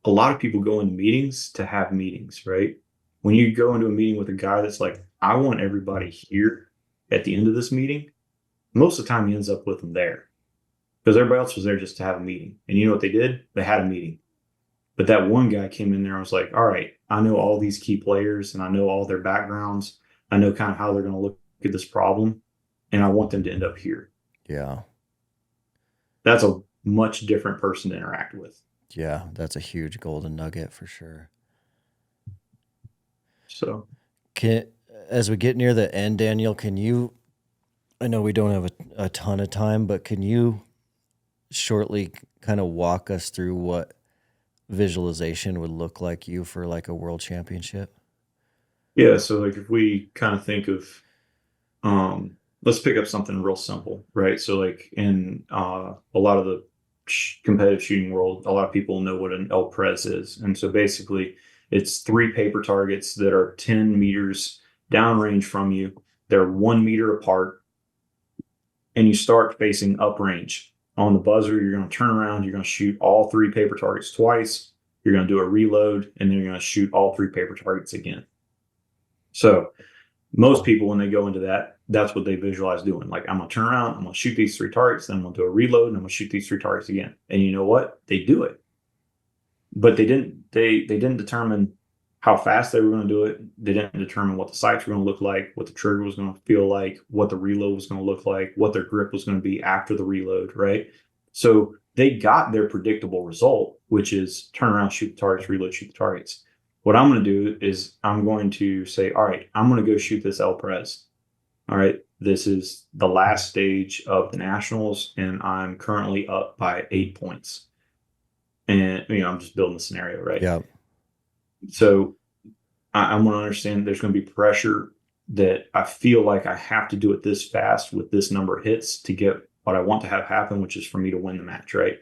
a lot of people go into meetings to have meetings, right? When you go into a meeting with a guy that's like, I want everybody here at the end of this meeting, most of the time he ends up with them there because everybody else was there just to have a meeting. And you know what they did? They had a meeting. But that one guy came in there and was like, all right, I know all these key players and I know all their backgrounds. I know kind of how they're going to look at this problem. And I want them to end up here. Yeah. That's a much different person to interact with. Yeah, that's a huge golden nugget for sure. So as we get near the end, Daniel, I know we don't have a ton of time, but can you shortly kind of walk us through what visualization would look like for like a world championship? Yeah. So like if we kind of think of, let's pick up something real simple, right? So like in a lot of the competitive shooting world, a lot of people know what an LPRES is. And so basically it's 3 paper targets that are 10 meters downrange from you. They're 1 meter apart and you start facing uprange. On the buzzer, you're going to turn around, you're going to shoot all 3 paper targets twice. You're going to do a reload and then you're going to shoot all 3 paper targets again. So most people, when they go into that, that's what they visualize doing. Like, I'm going to turn around, I'm going to shoot these 3 targets, then I'm going to do a reload, and I'm going to shoot these 3 targets again. And you know what? They do it. But they didn't determine how fast they were going to do it. They didn't determine what the sights were going to look like, what the trigger was going to feel like, what the reload was going to look like, what their grip was going to be after the reload, right? So they got their predictable result, which is turn around, shoot the targets, reload, shoot the targets. What I'm going to do is I'm going to say, all right, I'm going to go shoot this LPRES. All right, this is the last stage of the nationals, and I'm currently up by 8 points. And, I'm just building the scenario, right? Yeah. So I'm going to understand there's going to be pressure that I feel like I have to do it this fast with this number of hits to get what I want to have happen, which is for me to win the match, right?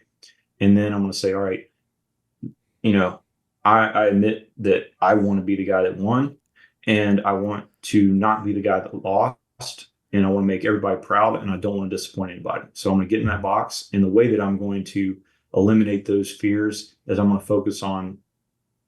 And then I'm going to say, all right, I admit that I want to be the guy that won, and I want to not be the guy that lost, and I want to make everybody proud, and I don't want to disappoint anybody. So I'm going to get in that box, and the way that I'm going to eliminate those fears is I'm going to focus on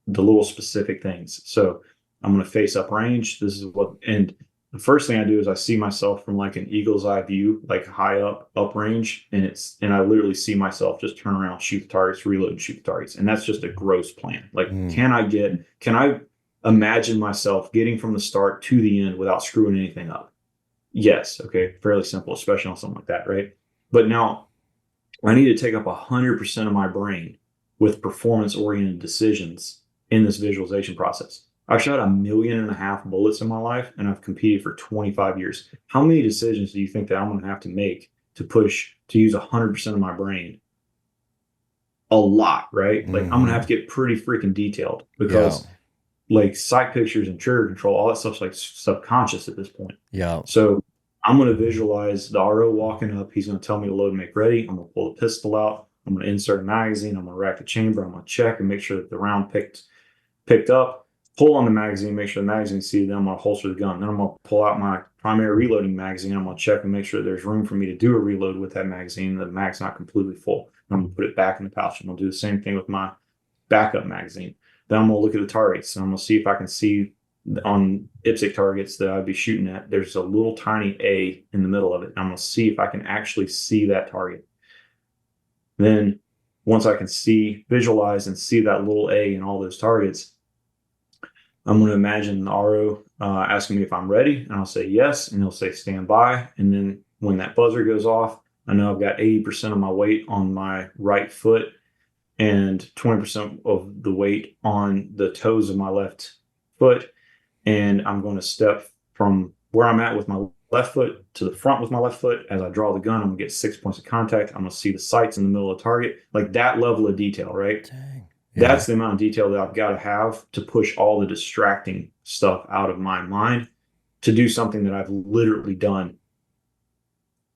the little specific things. So I'm going to face up range. And the first thing I do is I see myself from like an eagle's eye view, like high up range. And I literally see myself just turn around, shoot the targets, reload, and shoot the targets. And that's just a gross plan. Like, can I imagine myself getting from the start to the end without screwing anything up? Yes. Okay. Fairly simple, especially on something like that. Right. But now I need to take up 100% of my brain with performance oriented decisions in this visualization process. I've shot 1.5 million bullets in my life, and I've competed for 25 years. How many decisions do you think that I'm going to have to make to use 100% of my brain? A lot, right? Like, I'm going to have to get pretty freaking detailed because like sight pictures and trigger control, all that stuff's like subconscious at this point. Yeah. So I'm going to visualize the RO walking up. He's going to tell me to load and make ready. I'm going to pull the pistol out. I'm going to insert a magazine. I'm going to rack the chamber. I'm going to check and make sure that the round picked up. Pull on the magazine, make sure the magazine's seated. Then I'm going to holster the gun. Then I'm going to pull out my primary reloading magazine. I'm going to check and make sure there's room for me to do a reload with that magazine. The mag's not completely full. I'm going to put it back in the pouch. I'm going to do the same thing with my backup magazine. Then I'm going to look at the targets. And I'm going to see if I can see on IPSC targets that I'd be shooting at, there's a little tiny A in the middle of it. I'm going to see if I can actually see that target. Then once I can visualize and see that little A in all those targets, I'm going to imagine the RO asking me if I'm ready, and I'll say yes, and he'll say stand by. And then when that buzzer goes off, I know I've got 80% of my weight on my right foot and 20% of the weight on the toes of my left foot. And I'm going to step from where I'm at with my left foot to the front with my left foot. As I draw the gun, I'm going to get 6 points of contact. I'm going to see the sights in the middle of the target, like that level of detail, right? Dang. Yeah. That's the amount of detail that I've got to have to push all the distracting stuff out of my mind to do something that I've literally done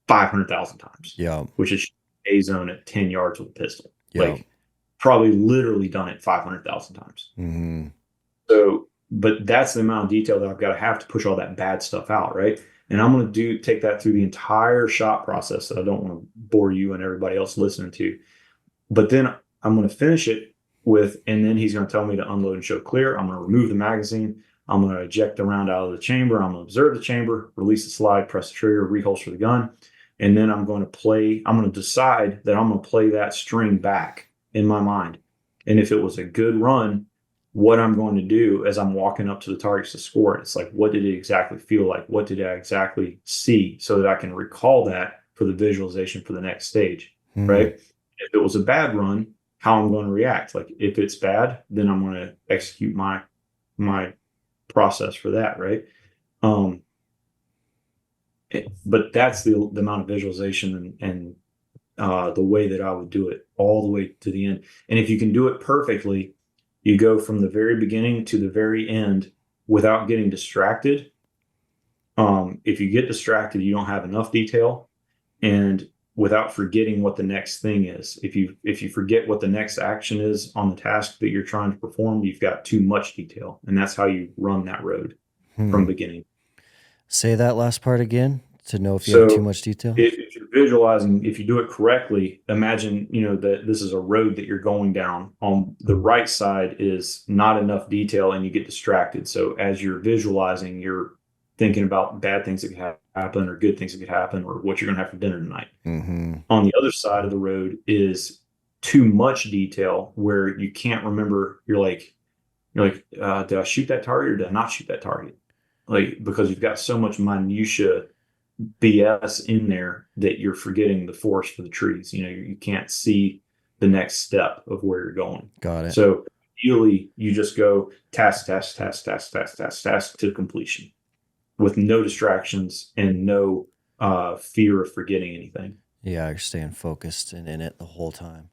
500,000 times. Yeah. Which is A zone at 10 yards with a pistol. Yeah. Like, probably literally done it 500,000 times. Mm-hmm. So, but that's the amount of detail that I've got to have to push all that bad stuff out, right? And I'm going to take that through the entire shot process that I don't want to bore you and everybody else listening to. But then I'm going to finish it and then he's going to tell me to unload and show clear. I'm going to remove the magazine. I'm going to eject the round out of the chamber. I'm going to observe the chamber, release the slide, press the trigger, reholster the gun. And then I'm going to decide that I'm going to play that string back in my mind. And if it was a good run, what I'm going to do as I'm walking up to the targets to score it, it's like, what did it exactly feel like? What did I exactly see so that I can recall that for the visualization for the next stage, right? If it was a bad run, how I'm going to react. Like if it's bad, then I'm going to execute my process for that, right? But that's the amount of visualization and the way that I would do it all the way to the end. And if you can do it perfectly, you go from the very beginning to the very end without getting distracted. If you get distracted, you don't have enough detail, and without forgetting what the next thing is. If you forget what the next action is on the task that you're trying to perform, you've got too much detail, and that's how you run that road from beginning. Say that last part again to know if you have too much detail. If you're visualizing, if you do it correctly, imagine that this is a road that you're going down. On the right side is not enough detail, and you get distracted. So as you're visualizing, you're thinking about bad things that could happen or good things that could happen or what you're going to have for dinner tonight. Mm-hmm. On the other side of the road is too much detail where you can't remember. You're like, did I shoot that target or did I not shoot that target? Like, because you've got so much minutia BS in there that you're forgetting the forest for the trees. You can't see the next step of where you're going. Got it. So ideally you just go task to completion, with no distractions and no fear of forgetting anything. Yeah, you're staying focused and in it the whole time.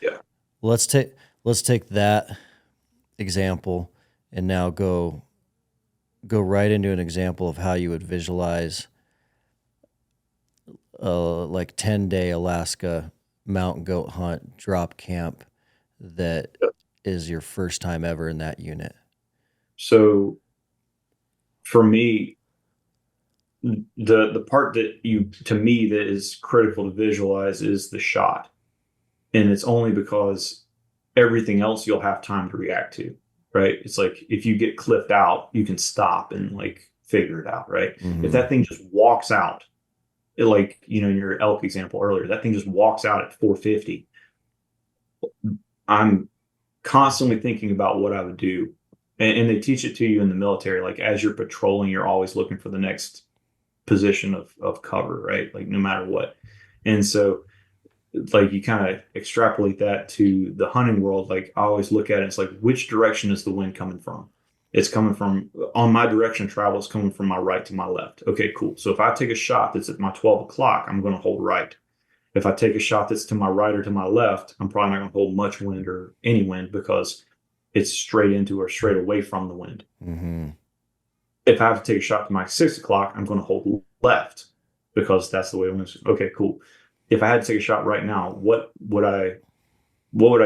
Yeah. Let's take that example and now go right into an example of how you would visualize like 10-day Alaska mountain goat hunt drop camp that is your first time ever in that unit. So for me, the part that that is critical to visualize is the shot. And it's only because everything else you'll have time to react to, right? It's like if you get clipped out, you can stop and like figure it out, right? Mm-hmm. If that thing just walks out, in your elk example earlier, that thing just walks out at 450. I'm constantly thinking about what I would do. And they teach it to you in the military. Like as you're patrolling, you're always looking for the next position of cover, right? Like no matter what. And so like you kind of extrapolate that to the hunting world. Like I always look at it, it's like, which direction is the wind coming from? It's coming from, on my direction of travel, it's coming from my right to my left. Okay, cool. So if I take a shot that's at my 12 o'clock, I'm going to hold right. If I take a shot that's to my right or to my left, I'm probably not going to hold much wind or any wind because it's straight into or straight away from the wind. Mm-hmm. If I have to take a shot to my 6 o'clock, I'm going to hold left because that's the way it was. Okay, cool. If I had to take a shot right now, what would I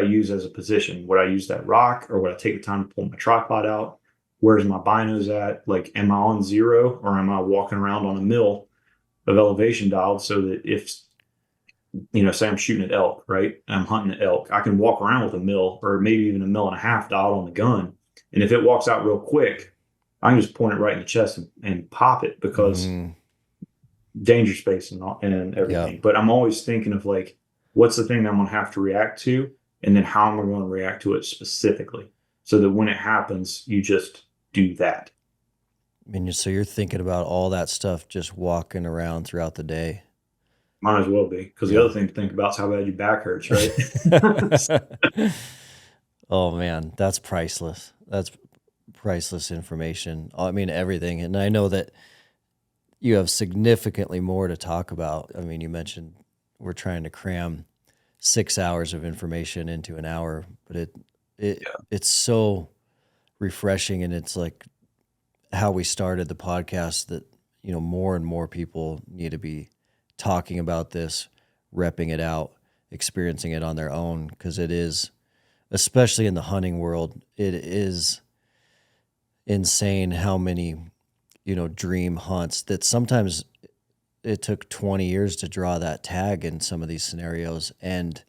use as a position? Would I use that rock, or would I take the time to pull my tripod out? Where's my binos at? Like, am I on 0, or am I walking around on a mill of elevation dialed so that if, say I'm shooting at elk, right? I'm hunting at elk, I can walk around with a mill or maybe even a mill and a half dialed on the gun. And if it walks out real quick, I can just point it right in the chest and pop it because danger space and everything. Yeah. But I'm always thinking of like, what's the thing that I'm going to have to react to? And then how am I going to react to it specifically? So that when it happens, you just do that. I mean, so you're thinking about all that stuff just walking around throughout the day. Might as well be, because the other thing to think about is how bad your back hurts, right? Oh man, that's priceless. That's priceless information. I mean, everything. And I know that you have significantly more to talk about. I mean, you mentioned we're trying to cram 6 hours of information into an hour, but it's so refreshing, and it's like how we started the podcast that, more and more people need to be talking about this, repping it out, experiencing it on their own, because it is, especially in the hunting world, it is insane how many, dream hunts that sometimes it took 20 years to draw that tag in some of these scenarios, and,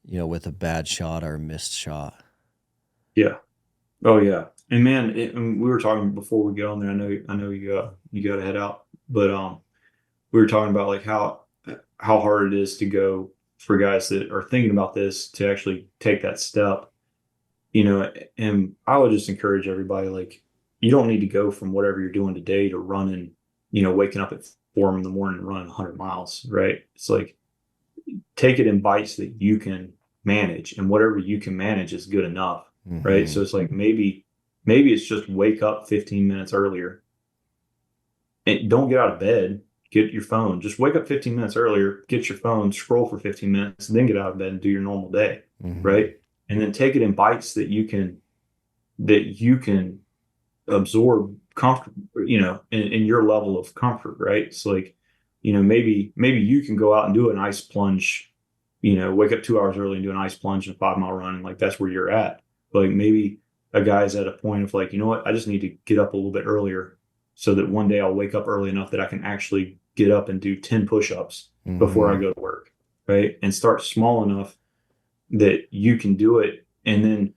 with a bad shot or a missed shot. Yeah. Oh yeah. And man, and we were talking before we get on there. I know you got to head out, but we were talking about like how hard it is to go for guys that are thinking about this to actually take that step, and I would just encourage everybody, like, you don't need to go from whatever you're doing today to running, waking up at 4 in the morning and running 100 miles, right? It's like, take it in bites that you can manage, and whatever you can manage is good enough, right? So it's like, maybe it's just wake up 15 minutes earlier and don't get out of bed. Get your phone. Just wake up 15 minutes earlier, get your phone, scroll for 15 minutes, and then get out of bed and do your normal day, right? And then take it in bites that you can absorb comfortable, in your level of comfort, right? It's like, maybe you can go out and do an ice plunge, wake up 2 hours early and do an ice plunge and a 5 mile run, and like that's where you're at. But like, maybe a guy's at a point of like, you know what, I just need to get up a little bit earlier so that one day I'll wake up early enough that I can actually get up and do 10 push-ups before I go to work, right? And start small enough that you can do it. And then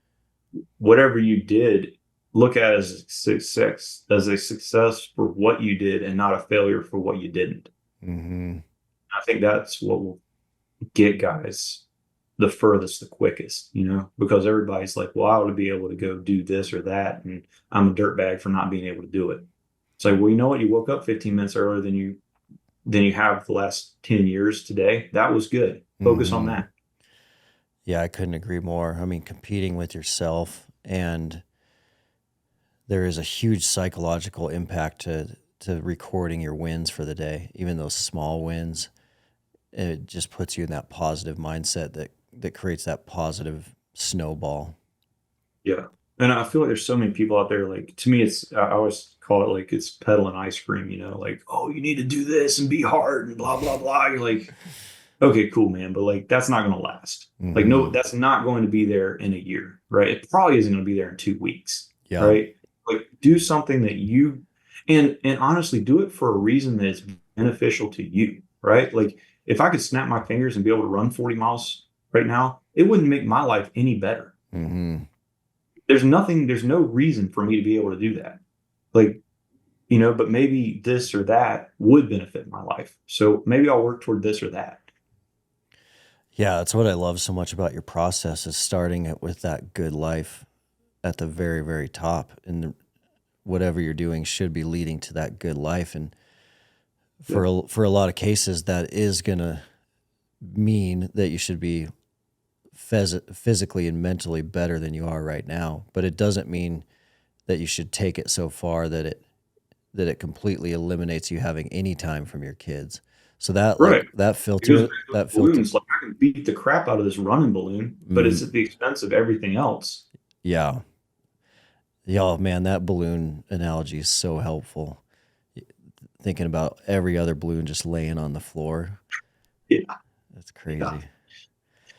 whatever you did, look at it as a success for what you did and not a failure for what you didn't. I think that's what will get guys the furthest, the quickest, because everybody's like, well, I ought to be able to go do this or that, and I'm a dirtbag for not being able to do it. It's like, well, you know what? You woke up 15 minutes earlier than you have the last 10 years today. That was good. Focus on that. Yeah, I couldn't agree more. I mean, competing with yourself, and there is a huge psychological impact to recording your wins for the day, even those small wins. It just puts you in that positive mindset that creates that positive snowball. Yeah. And I feel like there's so many people out there, like, to me, I always call it like it's peddling ice cream, like, oh, you need to do this and be hard and blah, blah, blah. You're like, okay, cool, man. But like, that's not going to last. Like, no, that's not going to be there in a year, right? It probably isn't going to be there in 2 weeks, right? Like, do something that you, and honestly, do it for a reason that's beneficial to you, right? Like, if I could snap my fingers and be able to run 40 miles right now, it wouldn't make my life any better. There's no reason for me to be able to do that. Like, but maybe this or that would benefit my life. So maybe I'll work toward this or that. Yeah, that's what I love so much about your process, is starting it with that good life at the very, very top. And whatever you're doing should be leading to that good life. And for a lot of cases, that is going to mean that you should be physically and mentally better than you are right now. But it doesn't mean that you should take it so far that it completely eliminates you having any time from your kids. So that, right, like, that filter, like, I can beat the crap out of this running balloon, but it's at the expense of everything else. Yeah. Yeah, oh, man, that balloon analogy is so helpful. Thinking about every other balloon just laying on the floor. Yeah. That's crazy. Yeah. And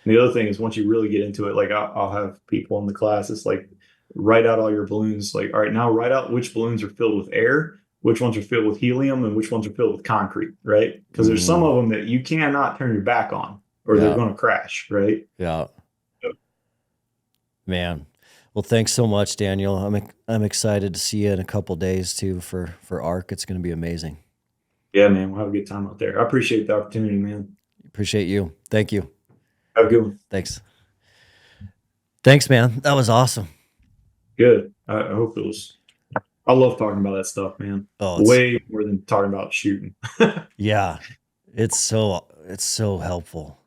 the other thing is once you really get into it, like I'll have people in the class, it's like, write out all your balloons. Like, all right, now write out which balloons are filled with air, which ones are filled with helium, and which ones are filled with concrete, right? Because there's some of them that you cannot turn your back on or they're going to crash, right? Yeah. Man. Well, thanks so much, Daniel. I'm excited to see you in a couple days too for ARC. It's going to be amazing. Yeah, man. We'll have a good time out there. I appreciate the opportunity, man. Appreciate you. Thank you. Have a good one. Thanks. Thanks, man. That was awesome. Good. I hope it was. I love talking about that stuff, man. Oh, way more than talking about shooting. Yeah, it's so helpful.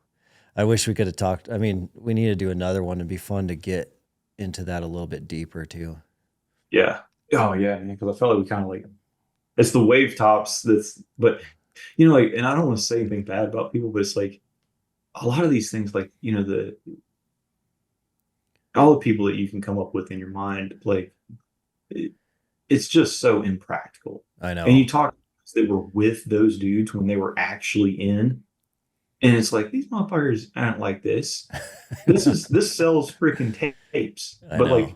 I wish we could have talked. I mean, we need to do another one. It'd be fun to get into that a little bit deeper too. Yeah. Oh yeah, man. Because I felt like we kind of like it's the wave tops but you know, like, and I don't want to say anything bad about people, but it's like a lot of these things, like, you know, all the people that you can come up with in your mind, like it's just so impractical. I know. And you talk that were with those dudes when they were actually in, and it's like, these motherfuckers aren't like this. This sells freaking tapes. But like,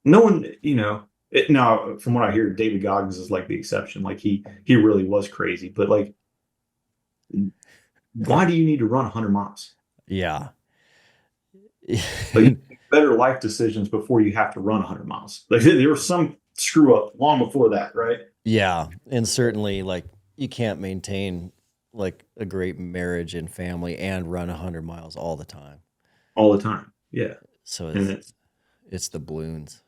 no one, you know, now from what I hear, David Goggins is like the exception. Like he really was crazy. But like, why do you need to run 100 miles? Yeah. Like, better life decisions before you have to run 100 miles. Like there was some screw up long before that, right? Yeah. And certainly, like, you can't maintain like a great marriage and family and run 100 miles all the time. All the time. Yeah. So it's the balloons.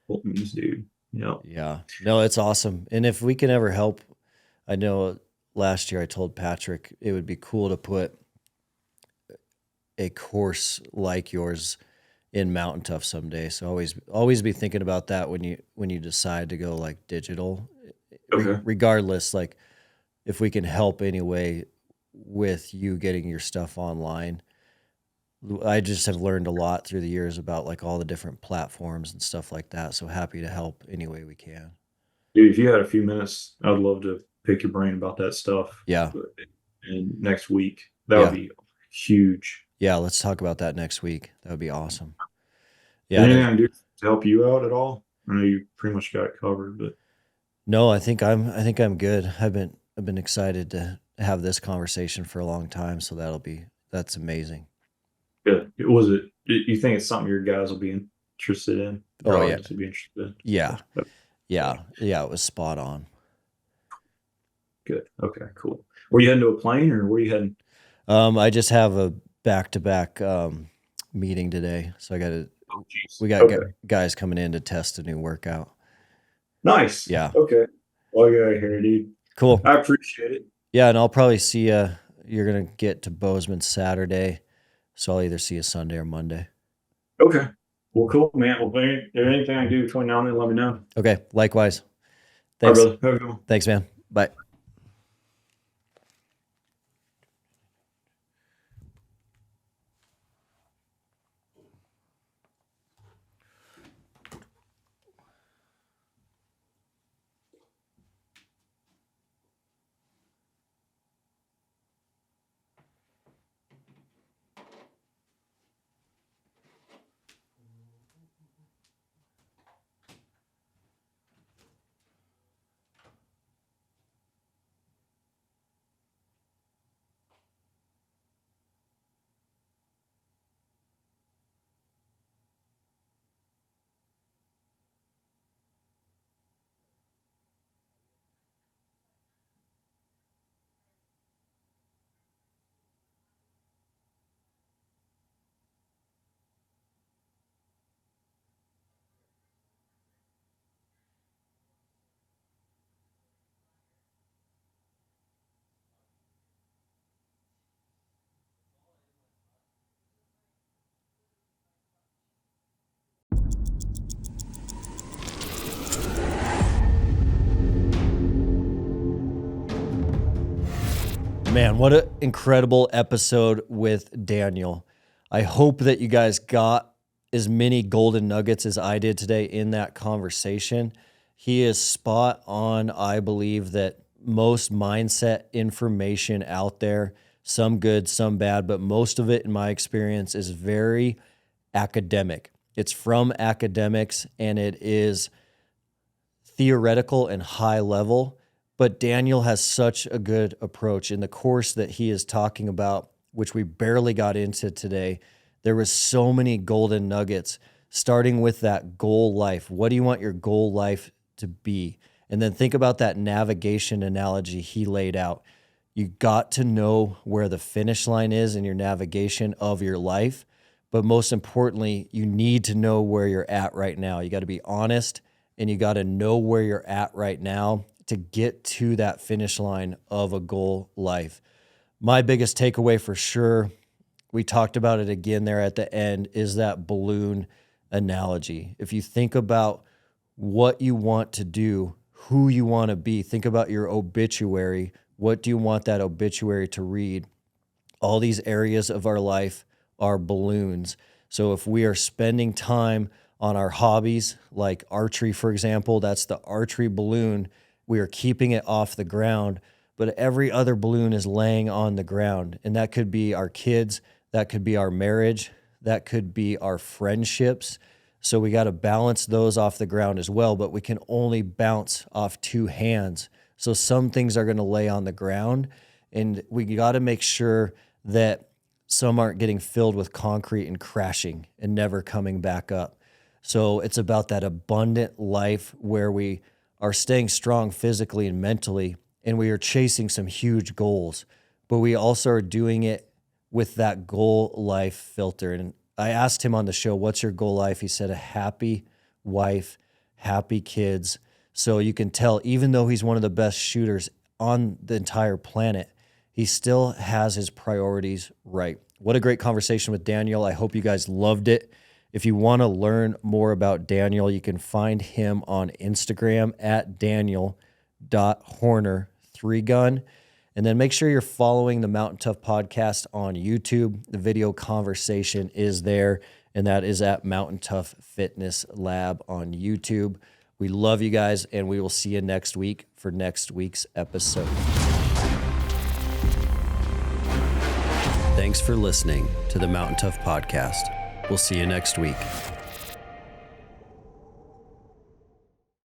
Balloons, dude. Yep. Yeah. No, it's awesome. And if we can ever help, I know last year I told Patrick it would be cool to put a course like yours in Mountain Tough someday. So always be thinking about that when you decide to go like digital. Okay. Regardless, like if we can help anyway with you getting your stuff online. I just have learned a lot through the years about like all the different platforms and stuff like that. So happy to help any way we can. Dude, if you had a few minutes, I'd love to pick your brain about that stuff. Yeah. And next week, that would be huge. Yeah, let's talk about that next week. That would be awesome. Yeah. Anything I can do to help you out at all? I know you pretty much got it covered, but no, I think I'm good. I've been excited to have this conversation for a long time, so that's amazing. Good. You think it's something your guys will be interested in? Oh yeah. To be interested in? Yeah. Yeah. It was spot on. Good. Okay, cool. Were you heading to a plane or were you heading? I just have a back-to-back meeting today. So we got guys coming in to test a new workout. Nice. Yeah. Okay. Well, I got here, dude. Cool. I appreciate it. Yeah, and I'll probably see you. You're going to get to Bozeman Saturday. So I'll either see you Sunday or Monday. Okay. Well, cool, man. Well, if there's anything I can do between now and then, let me know. Okay. Likewise. Thanks. All right, brother. Have a good one. Thanks, man. Bye. Man, what an incredible episode with Daniel. I hope that you guys got as many golden nuggets as I did today in that conversation. He is spot on. I believe that most mindset information out there, some good, some bad, but most of it, in my experience, is very academic. It's from academics, and it is theoretical and high level. But Daniel has such a good approach in the course that he is talking about, which we barely got into today. There was so many golden nuggets, starting with that goal life. What do you want your goal life to be? And then think about that navigation analogy he laid out. You got to know where the finish line is in your navigation of your life. But most importantly, you need to know where you're at right now. You got to be honest, and you got to know where you're at right now to get to that finish line of a goal life. My biggest takeaway for sure, we talked about it again there at the end, is that balloon analogy. If you think about what you want to do, who you want to be, think about your obituary. What do you want that obituary to read? All these areas of our life are balloons. So if we are spending time on our hobbies, like archery, for example, that's the archery balloon. We are keeping it off the ground, but every other balloon is laying on the ground. And that could be our kids, that could be our marriage, that could be our friendships. So we got to balance those off the ground as well, but we can only bounce off two hands. So some things are going to lay on the ground, and we got to make sure that some aren't getting filled with concrete and crashing and never coming back up. So it's about that abundant life where we are staying strong physically and mentally, and we are chasing some huge goals, but we also are doing it with that goal life filter. And I asked him on the show, what's your goal life? He said a happy wife, happy kids. So you can tell, even though he's one of the best shooters on the entire planet, he still has his priorities right. What a great conversation with Daniel. I hope you guys loved it. If you want to learn more about Daniel, you can find him on Instagram at daniel.horner3gun. And then make sure you're following the Mountain Tough podcast on YouTube. The video conversation is there, and that is at Mountain Tough Fitness Lab on YouTube. We love you guys, and we will see you next week for next week's episode. Thanks for listening to the Mountain Tough podcast. We'll see you next week.